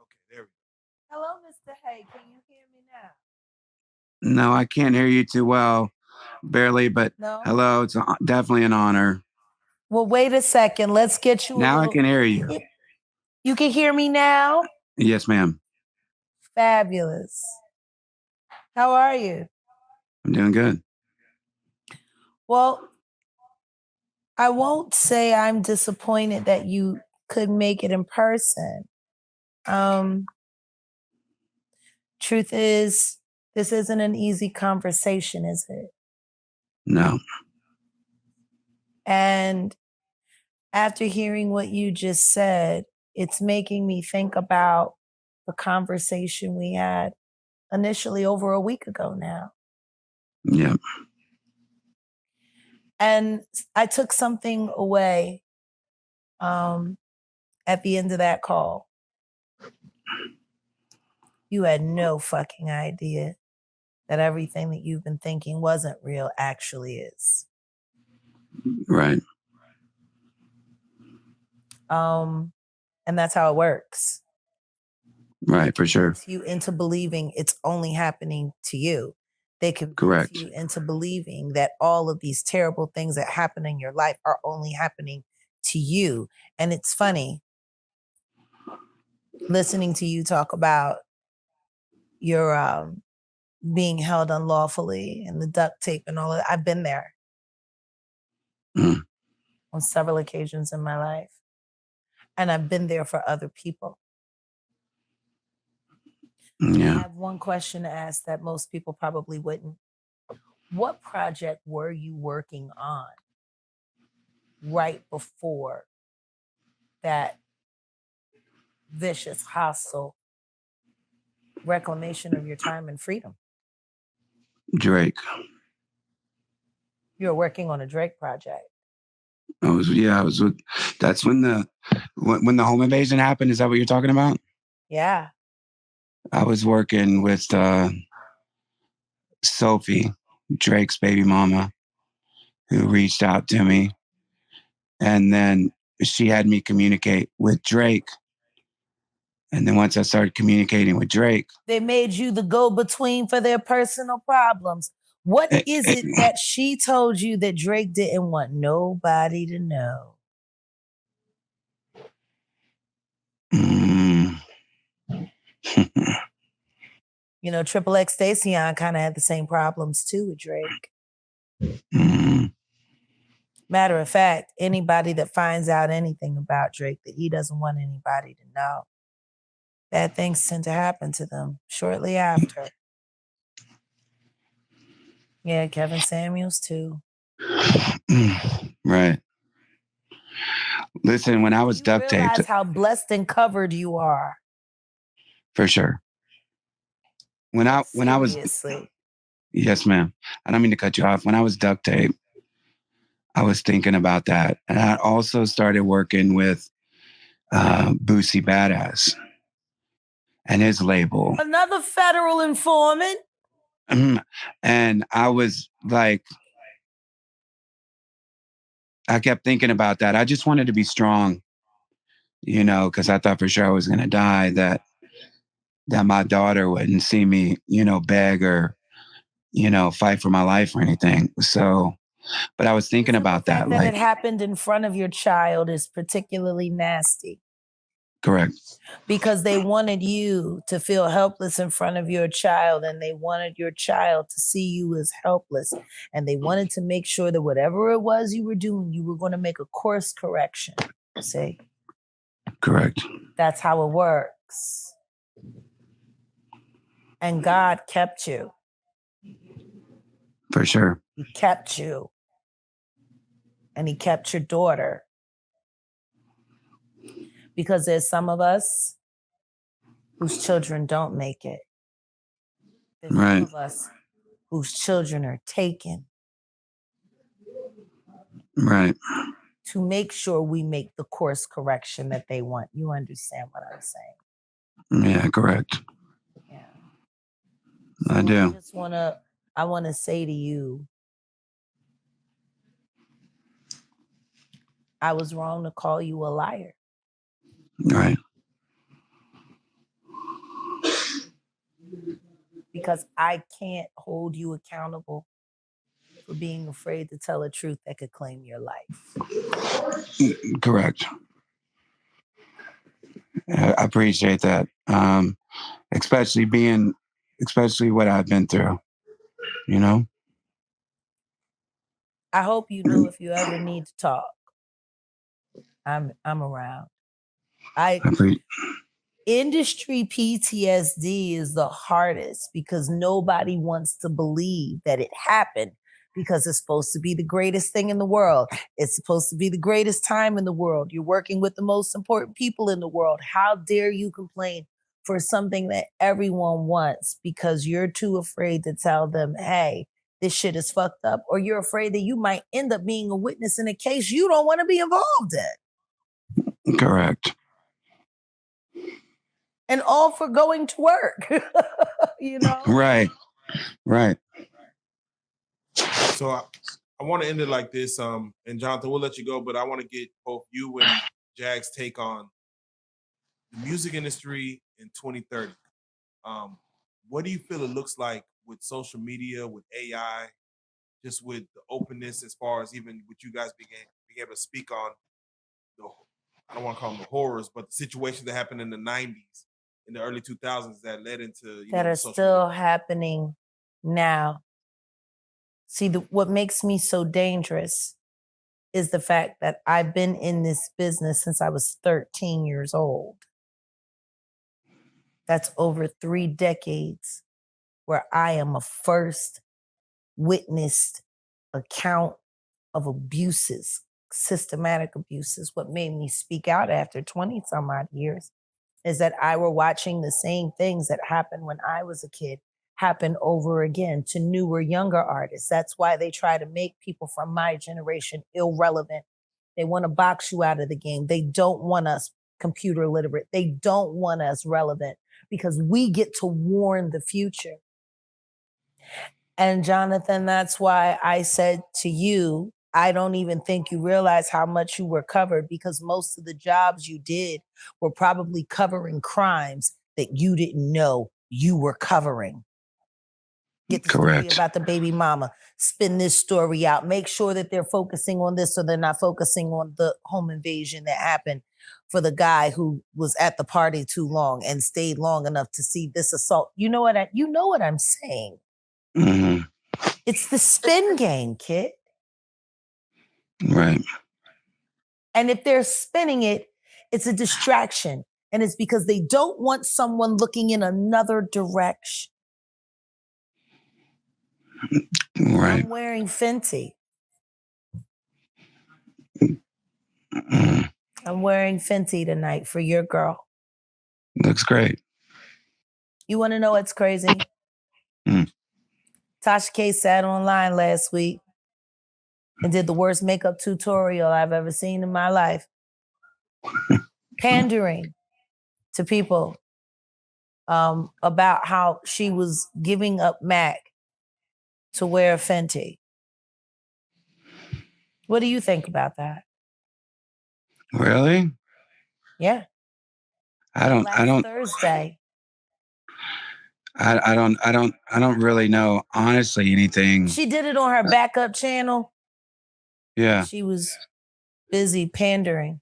Okay, there we go. Hello, Mr. Hay. Can you hear me now? No, I can't hear you too well, barely. But No? hello, it's definitely an honor. Well, wait a second. Let's get you. Now I can hear you. You can hear me now? Yes, ma'am. Fabulous. How are you? I'm doing good. Well, I won't say I'm disappointed that you could make it in person. Truth is, this isn't an easy conversation, is it? No. And after hearing what you just said, it's making me think about the conversation we had initially over a week ago now. Yeah. And I took something away at the end of that call. You had no fucking idea that everything that you've been thinking wasn't real actually is. Right. And that's how it works. Right, for sure. You into believing it's only happening to you. They convince Correct. you into believing that all of these terrible things that happen in your life are only happening to you. And it's funny listening to you talk about your being held unlawfully and the duct tape and all of that. I've been there on several occasions in my life. And I've been there for other people. Yeah. I have one question to ask that most people probably wouldn't. What project were you working on right before that vicious, hostile reclamation of your time and freedom? Drake. You were working on a Drake project. I was with, that's when the home invasion happened. Is that what you're talking about? Yeah. I was working with Sophie, Drake's baby mama, who reached out to me. And then she had me communicate with Drake. And then once I started communicating with Drake, they made you the go-between for their personal problems. What is it that she told you that Drake didn't want nobody to know? You know, Triple X Stacion kind of had the same problems too with Drake. Matter of fact, anybody that finds out anything about Drake that he doesn't want anybody to know, bad things tend to happen to them shortly after. Yeah, Kevin Samuels too. Right. Listen, when I was duct taped, realize how blessed and covered you are. For sure. When I was, yes, ma'am. I don't mean to cut you off. When I was duct taped, I was thinking about that, and I also started working with Boosie Badass. and his label. Another federal informant. And I was like, I kept thinking about that. I just wanted to be strong, you know, because I thought for sure I was going to die, that my daughter wouldn't see me, you know, beg or, you know, fight for my life or anything. So, but I was thinking about that. That Like, it happened in front of your child is particularly nasty. correct. Because they wanted you to feel helpless in front of your child, and they wanted your child to see you as helpless. And they wanted to make sure that whatever it was you were doing, you were going to make a course correction. See? Correct. That's how it works. And God kept you. For sure. He kept you. And he kept your daughter. Because there's some of us whose children don't make it. There's Right. some of us whose children are taken. Right. To make sure we make the course correction that they want. You understand what I'm saying? Yeah, correct. Yeah. I do. I want to say to you, I was wrong to call you a liar. Right. Because I can't hold you accountable for being afraid to tell a truth that could claim your life. Correct. I appreciate that. Especially what I've been through, you know? I hope you know if you ever need to talk, I'm around. Industry PTSD is the hardest because nobody wants to believe that it happened, because it's supposed to be the greatest thing in the world. It's supposed to be the greatest time in the world. You're working with the most important people in the world. How dare you complain for something that everyone wants because you're too afraid to tell them, hey, this shit is fucked up, or you're afraid that you might end up being a witness in a case you don't want to be involved in. Correct. And all for going to work, you know? Right. Right. So I want to end it like this. And Jonathan, we'll let you go, but I want to get both you and Jag's take on the music industry in 2030. What do you feel it looks like with social media, with AI, just with the openness as far as even with you guys being able to speak on the, I don't want to call them the horrors, but the situations that happened in the 90s, in the early 2000s that led into that are still happening now. See, what makes me so dangerous is the fact that I've been in this business since I was 13 years old. That's over 3 decades where I am a first witnessed account of abuses, systematic abuses. What made me speak out after 20 some odd years is that I were watching the same things that happened when I was a kid happen over again to newer, younger artists. That's why they try to make people from my generation irrelevant. They want to box you out of the game. They don't want us computer literate. They don't want us relevant because we get to warn the future. And Jonathan, that's why I said to you, I don't even think you realize how much you were covered, because most of the jobs you did were probably covering crimes that you didn't know you were covering. Get the story about the baby mama, spin this story out, make sure that they're focusing on this so they're not focusing on the home invasion that happened for the guy who was at the party too long and stayed long enough to see this assault. You know what I'm saying? Mm-hmm. It's the spin game, kid. Right. And if they're spinning it, it's a distraction. And it's because they don't want someone looking in another direction. Right. I'm wearing Fenty. Mm-hmm. I'm wearing Fenty tonight for your girl. Looks great. You want to know what's crazy? Tasha K sat online last week and did the worst makeup tutorial I've ever seen in my life. Pandering to people about how she was giving up MAC to wear Fenty. What do you think about that? Really? Yeah. I don't Thursday. I don't really know honestly anything. She did it on her backup channel. Yeah. She was busy pandering.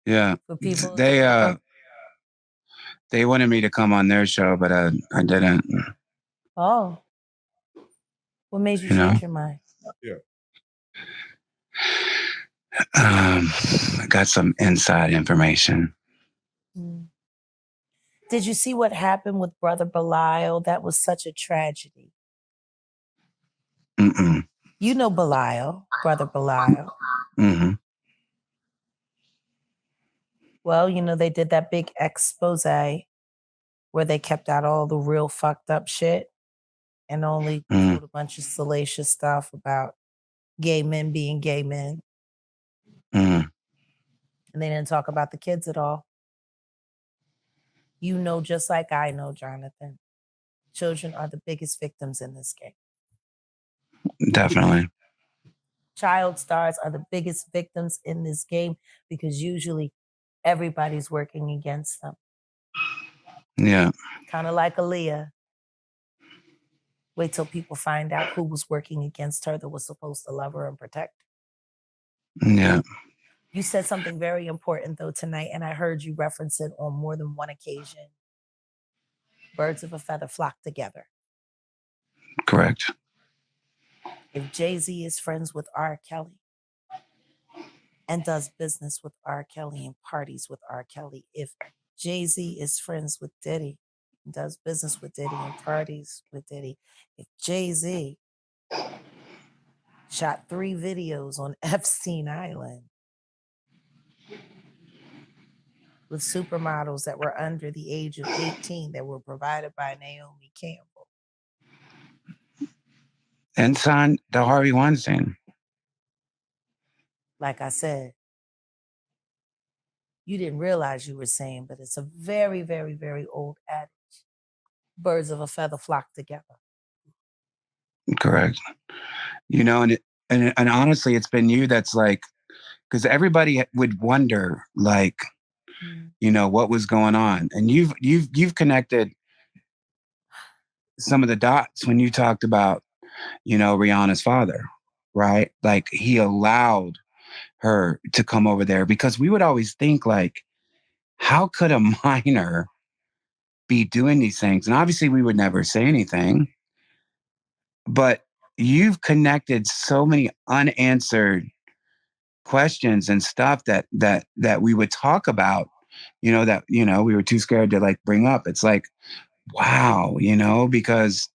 Yeah. For people. They wanted me to come on their show, but I didn't. Oh. What made you change your mind? Yeah. I got some inside information. Did you see what happened with Brother Belial? That was such a tragedy. Mm-mm. You know Belial, Brother Belial. Mm-hmm. Well, you know, they did that big expose where they kept out all the real fucked up shit and only told a bunch of salacious stuff about gay men being gay men. Mm. And they didn't talk about the kids at all. You know, just like I know, Jonathan, children are the biggest victims in this game. Definitely. Child stars are the biggest victims in this game because usually everybody's working against them. Yeah. Kind of like Aaliyah. Wait till people find out who was working against her that was supposed to love her and protect her. Yeah. You said something very important, though, tonight, and I heard you reference it on more than one occasion. Birds of a feather flock together. Correct. If Jay-Z is friends with R. Kelly and does business with R. Kelly and parties with R. Kelly, if Jay-Z is friends with Diddy and does business with Diddy and parties with Diddy, if Jay-Z shot 3 videos on Epstein Island with supermodels that were under the age of 18 that were provided by Naomi Campbell. And signed the Harvey Weinstein. Like I said, you didn't realize you were saying, but it's a very, very, very old adage. Birds of a feather flock together. Correct. You know, and honestly, it's been you that's like, because everybody would wonder, like, you know, what was going on, and you've connected some of the dots when you talked about, you know, Rihanna's father, right? Like he allowed her to come over there because we would always think like, how could a minor be doing these things? And obviously we would never say anything, but you've connected so many unanswered questions and stuff that we would talk about, you know, that, you know, we were too scared to like bring up. It's like, wow, you know, because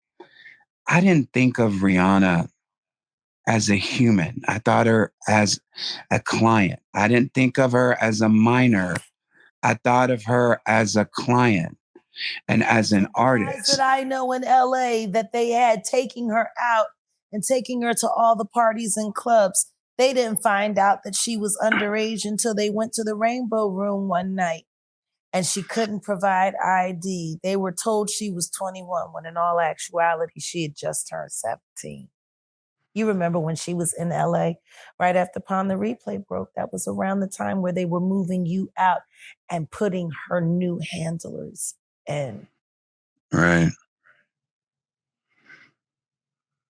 I didn't think of Rihanna as a human. I thought her as a client. I didn't think of her as a minor. I thought of her as a client and as an artist. That I know in LA that they had taking her out and taking her to all the parties and clubs. They didn't find out that she was underage until they went to the Rainbow Room one night and she couldn't provide ID. They were told she was 21 when in all actuality, she had just turned 17. You remember when she was in LA right after Upon the Replay broke? That was around the time where they were moving you out and putting her new handlers in. Right.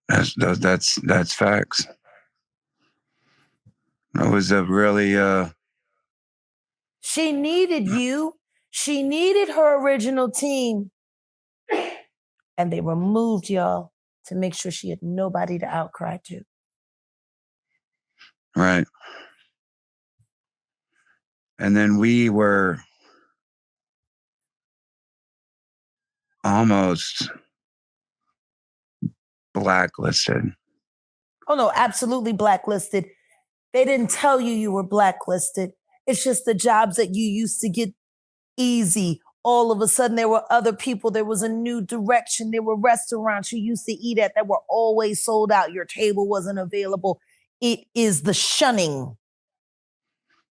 That's facts. It was a really She needed you. She needed her original team. And they removed y'all to make sure she had nobody to outcry to. right. And then we were almost blacklisted. Oh no, absolutely blacklisted. They didn't tell you you were blacklisted. It's just the jobs that you used to get easy. All of a sudden, there were other people. There was a new direction. There were restaurants you used to eat at that were always sold out. Your table wasn't available. It is the shunning.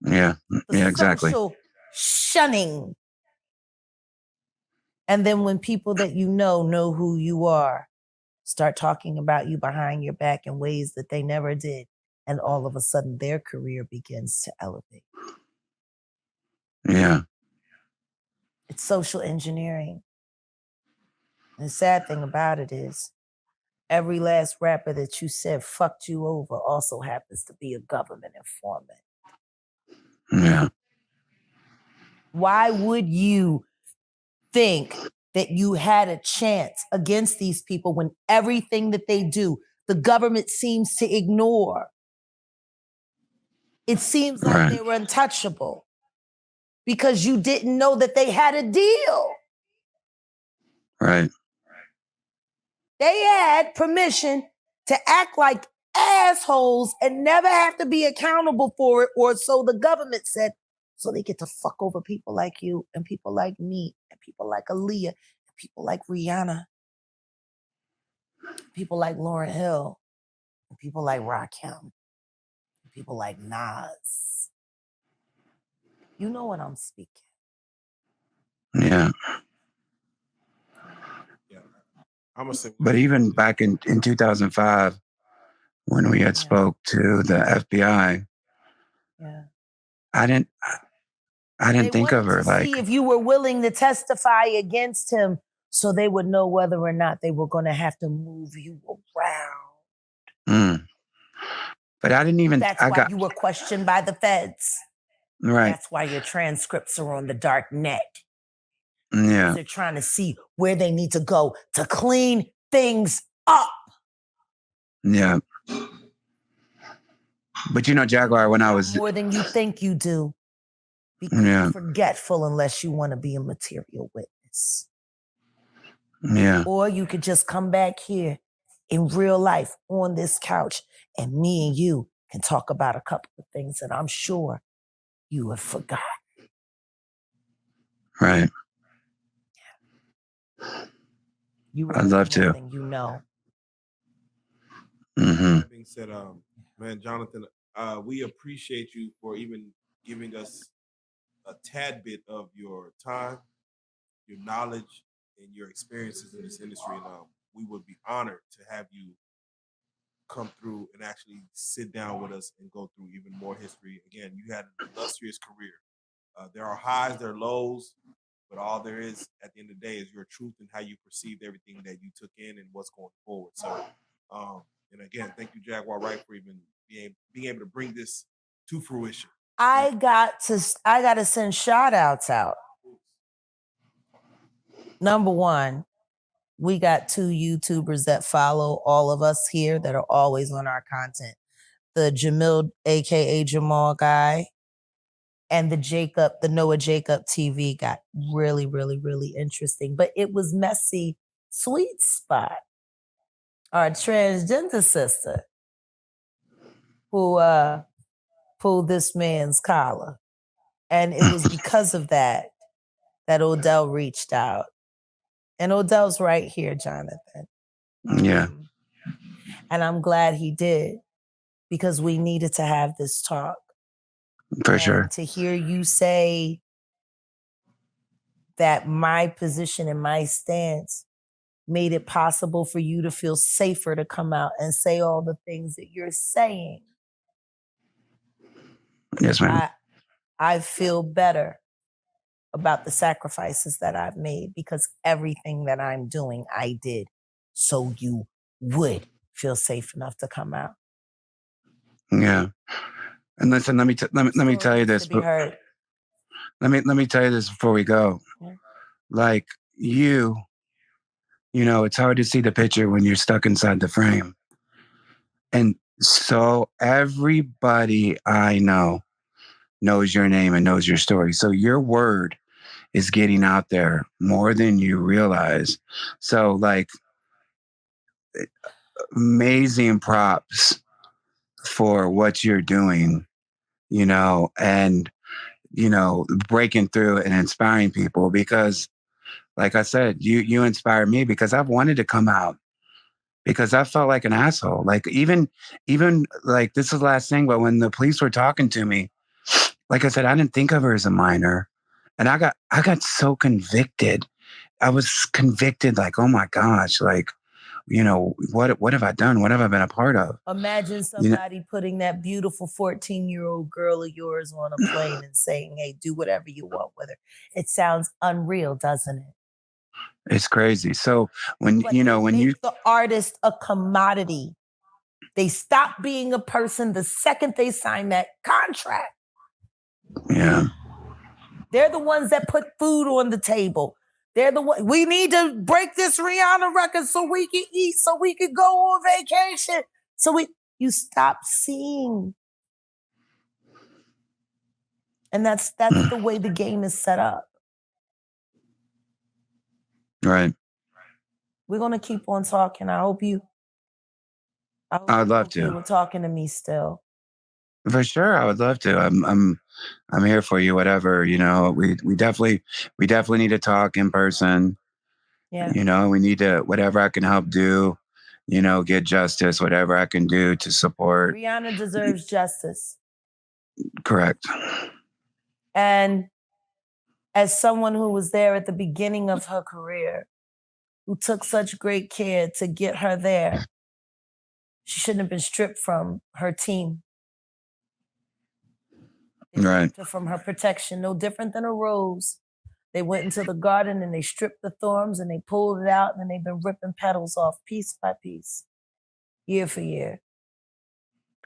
Yeah. Yeah, exactly. Social shunning. And then when people that you know who you are, start talking about you behind your back in ways that they never did. And all of a sudden their career begins to elevate. Yeah. It's social engineering. And the sad thing about it is every last rapper that you said fucked you over also happens to be a government informant. Yeah. Why would you think that you had a chance against these people when everything that they do, the government seems to ignore? It seems like they were untouchable because you didn't know that they had a deal. Right. They had permission to act like assholes and never have to be accountable for it, or so the government said, so they get to fuck over people like you and people like me and people like Aaliyah and people like Rihanna, people like Lauryn Hill, and people like Rakim, and people like Nas. You know what I'm speaking. Yeah. Yeah. I'm gonna say, But even back in 2005, when we had spoke to the FBI, I didn't think of her like. See if you were willing to testify against him, so they would know whether or not they were going to have to move you around. But I didn't even. That's why you were questioned by the feds. Right. That's why your transcripts are on the dark net. Yeah. They're trying to see where they need to go to clean things up. Yeah. But you know, Jaguar, when I was more than you think you do. Become forgetful unless you want to be a material witness. Yeah. Or you could just come back here in real life on this couch and me and you can talk about a couple of things that I'm sure you have forgotten. Right. I'd love to. You know. That being said, man, Jonathan, we appreciate you for even giving us a tad bit of your time, your knowledge, and your experiences in this industry. And we would be honored to have you come through and actually sit down with us and go through even more history. Again, you had an illustrious career. There are highs, there are lows, but all there is at the end of the day is your truth and how you perceived everything that you took in and what's going forward. So, and again, thank you, Jaguar Wright, for even being able to bring this to fruition. I got to send shout outs out. Number one, we got 2 YouTubers that follow all of us here that are always on our content. The Jamil, aka Jamal guy, and the Noah Jacob TV got really, really, really interesting. But it was messy. Sweet Spot, our transgender sister, who pulled this man's collar. And it was because of that Odell reached out. And Odell's right here, Jonathan. Yeah. And I'm glad he did, because we needed to have this talk. For sure. To hear you say that my position and my stance made it possible for you to feel safer to come out and say all the things that you're saying. Yes, ma'am. I feel better about the sacrifices that I've made, because everything that I'm doing, I did so you would feel safe enough to come out. Yeah. And listen, let me tell you this. Let me tell you this before we go. Yeah. Like you know, it's hard to see the picture when you're stuck inside the frame. And so everybody I know knows your name and knows your story. So your word is getting out there more than you realize. So like, amazing props for what you're doing, you know, and, you know, breaking through and inspiring people, because like I said, you inspired me, because I've wanted to come out, because I felt like an asshole. Like even like, this is the last thing, but when the police were talking to me, like I said, I didn't think of her as a minor. And I got so convicted I was convicted, like, oh my gosh, like, you know, what have I done? What have I been a part of? Imagine somebody putting that beautiful 14-year-old girl of yours on a plane and saying, hey, do whatever you want with her. It sounds unreal, doesn't it? It's crazy. So when, But you know, they when make you, the artist a commodity. They stop being a person the second they sign that contract. yeah, They're the ones that put food on the table. They're the one. We need to break this Rihanna record so we can eat, so we can go on vacation. You stop seeing. And that's the way the game is set up. right. We're gonna keep on talking. I'd love okay to. with talking to me still. For sure, I would love to. I'm here for you. Whatever, you know. We definitely need to talk in person. Yeah. You know, we need to, whatever I can help do, you know, get justice. Whatever I can do to support. Rihanna deserves justice. Correct. And as someone who was there at the beginning of her career, who took such great care to get her there, she shouldn't have been stripped from her team. They Right. stripped her from her protection, no different than a rose. They went into the garden and they stripped the thorns and they pulled it out, and they've been ripping petals off piece by piece, year for year.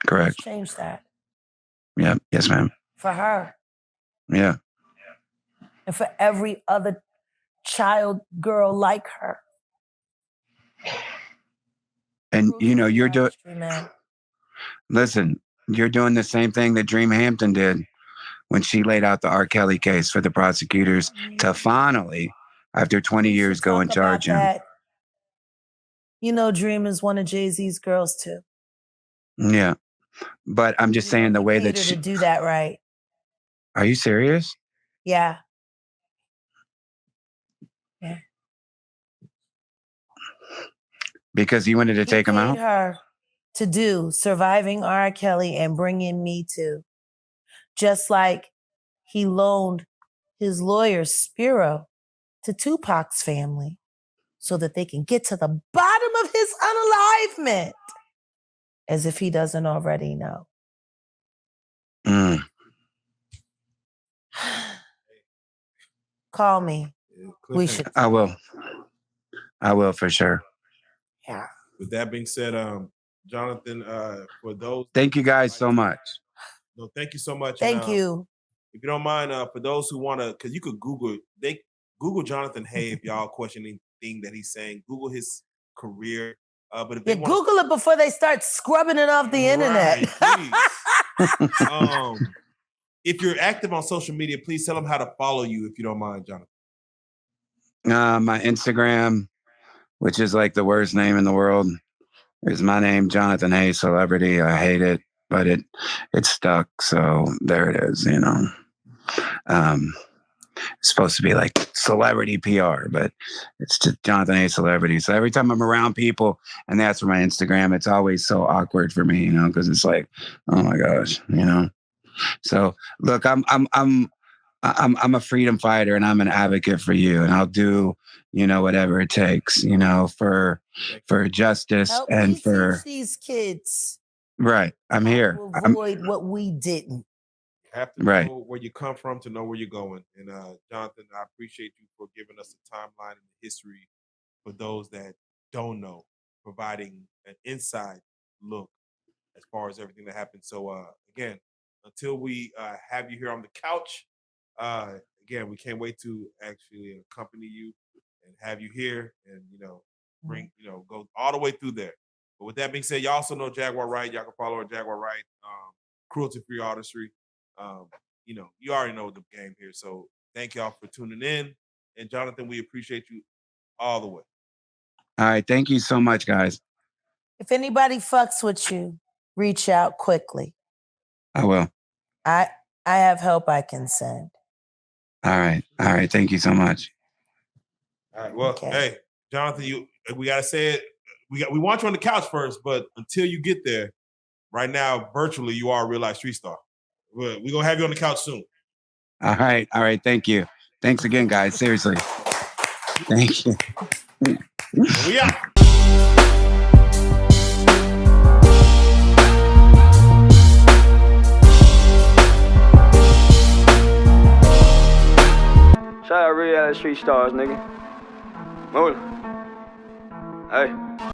Correct. Let's change that. Yeah. Yes, ma'am. For her. Yeah. And for every other child girl like her. And you know, you're doing. Man. Listen, you're doing the same thing that Dream Hampton did when she laid out the R. Kelly case for the prosecutors to finally, after 20 years, go and charge him. That. You know, Dream is one of Jay-Z's girls too. Yeah, but I'm just saying the way that she to do that right. Are you serious? Yeah. Yeah. Because he wanted to take him out? Her to do Surviving R. Kelly and Bringing Me To. Just like he loaned his lawyer, Spiro, to Tupac's family so that they can get to the bottom of his unalivement, as if he doesn't already know. Mm. Call me. We should. I will for sure. Yeah. With that being said, Jonathan, for those. Thank you guys so much. No, thank you so much. Thank you. If you don't mind, for those who want to, because you could Google Jonathan Hay if y'all question anything that he's saying. Google his career. But if they Google it before they start scrubbing it off the internet. If you're active on social media, please tell them how to follow you if you don't mind, Jonathan. My Instagram, which is like the worst name in the world, is my name, Jonathan Hay Celebrity. I hate it, but it stuck. So there it is, you know. It's supposed to be like celebrity PR, but it's just Jonathan Hay Celebrity. So every time I'm around people and that's for my Instagram, it's always so awkward for me, you know, because it's like, oh my gosh, you know. So look, I'm a freedom fighter and I'm an advocate for you, and I'll do, you know, whatever it takes, you know, for justice. Help and me for teach these kids. Right. I'm here. To avoid what we didn't. You have to know where you come from to know where you're going. And Jonathan, I appreciate you for giving us a timeline in the history for those that don't know, providing an inside look as far as everything that happened. So again, until we have you here on the couch, again, we can't wait to actually accompany you and have you here and, you know, bring, you know, go all the way through there. But with that being said, you also know Jaguar Wright. Y'all can follow her, Jaguar Wright, cruelty-free artistry. You know, you already know the game here. So thank y'all for tuning in. And Jonathan, we appreciate you all the way. All right. Thank you so much, guys. If anybody fucks with you, reach out quickly. I will. I have help I can send. All right. All right. Thank you so much. All right. Well, hey, Jonathan, we gotta say it. We want you on the couch first, but until you get there, right now, virtually, you are a real life street star. We're gonna have you on the couch soon. All right. All right. Thank you. Thanks again, guys. Seriously. Thank you. We out. Shout out Reallyfe Street Starz, nigga. Move. Hey.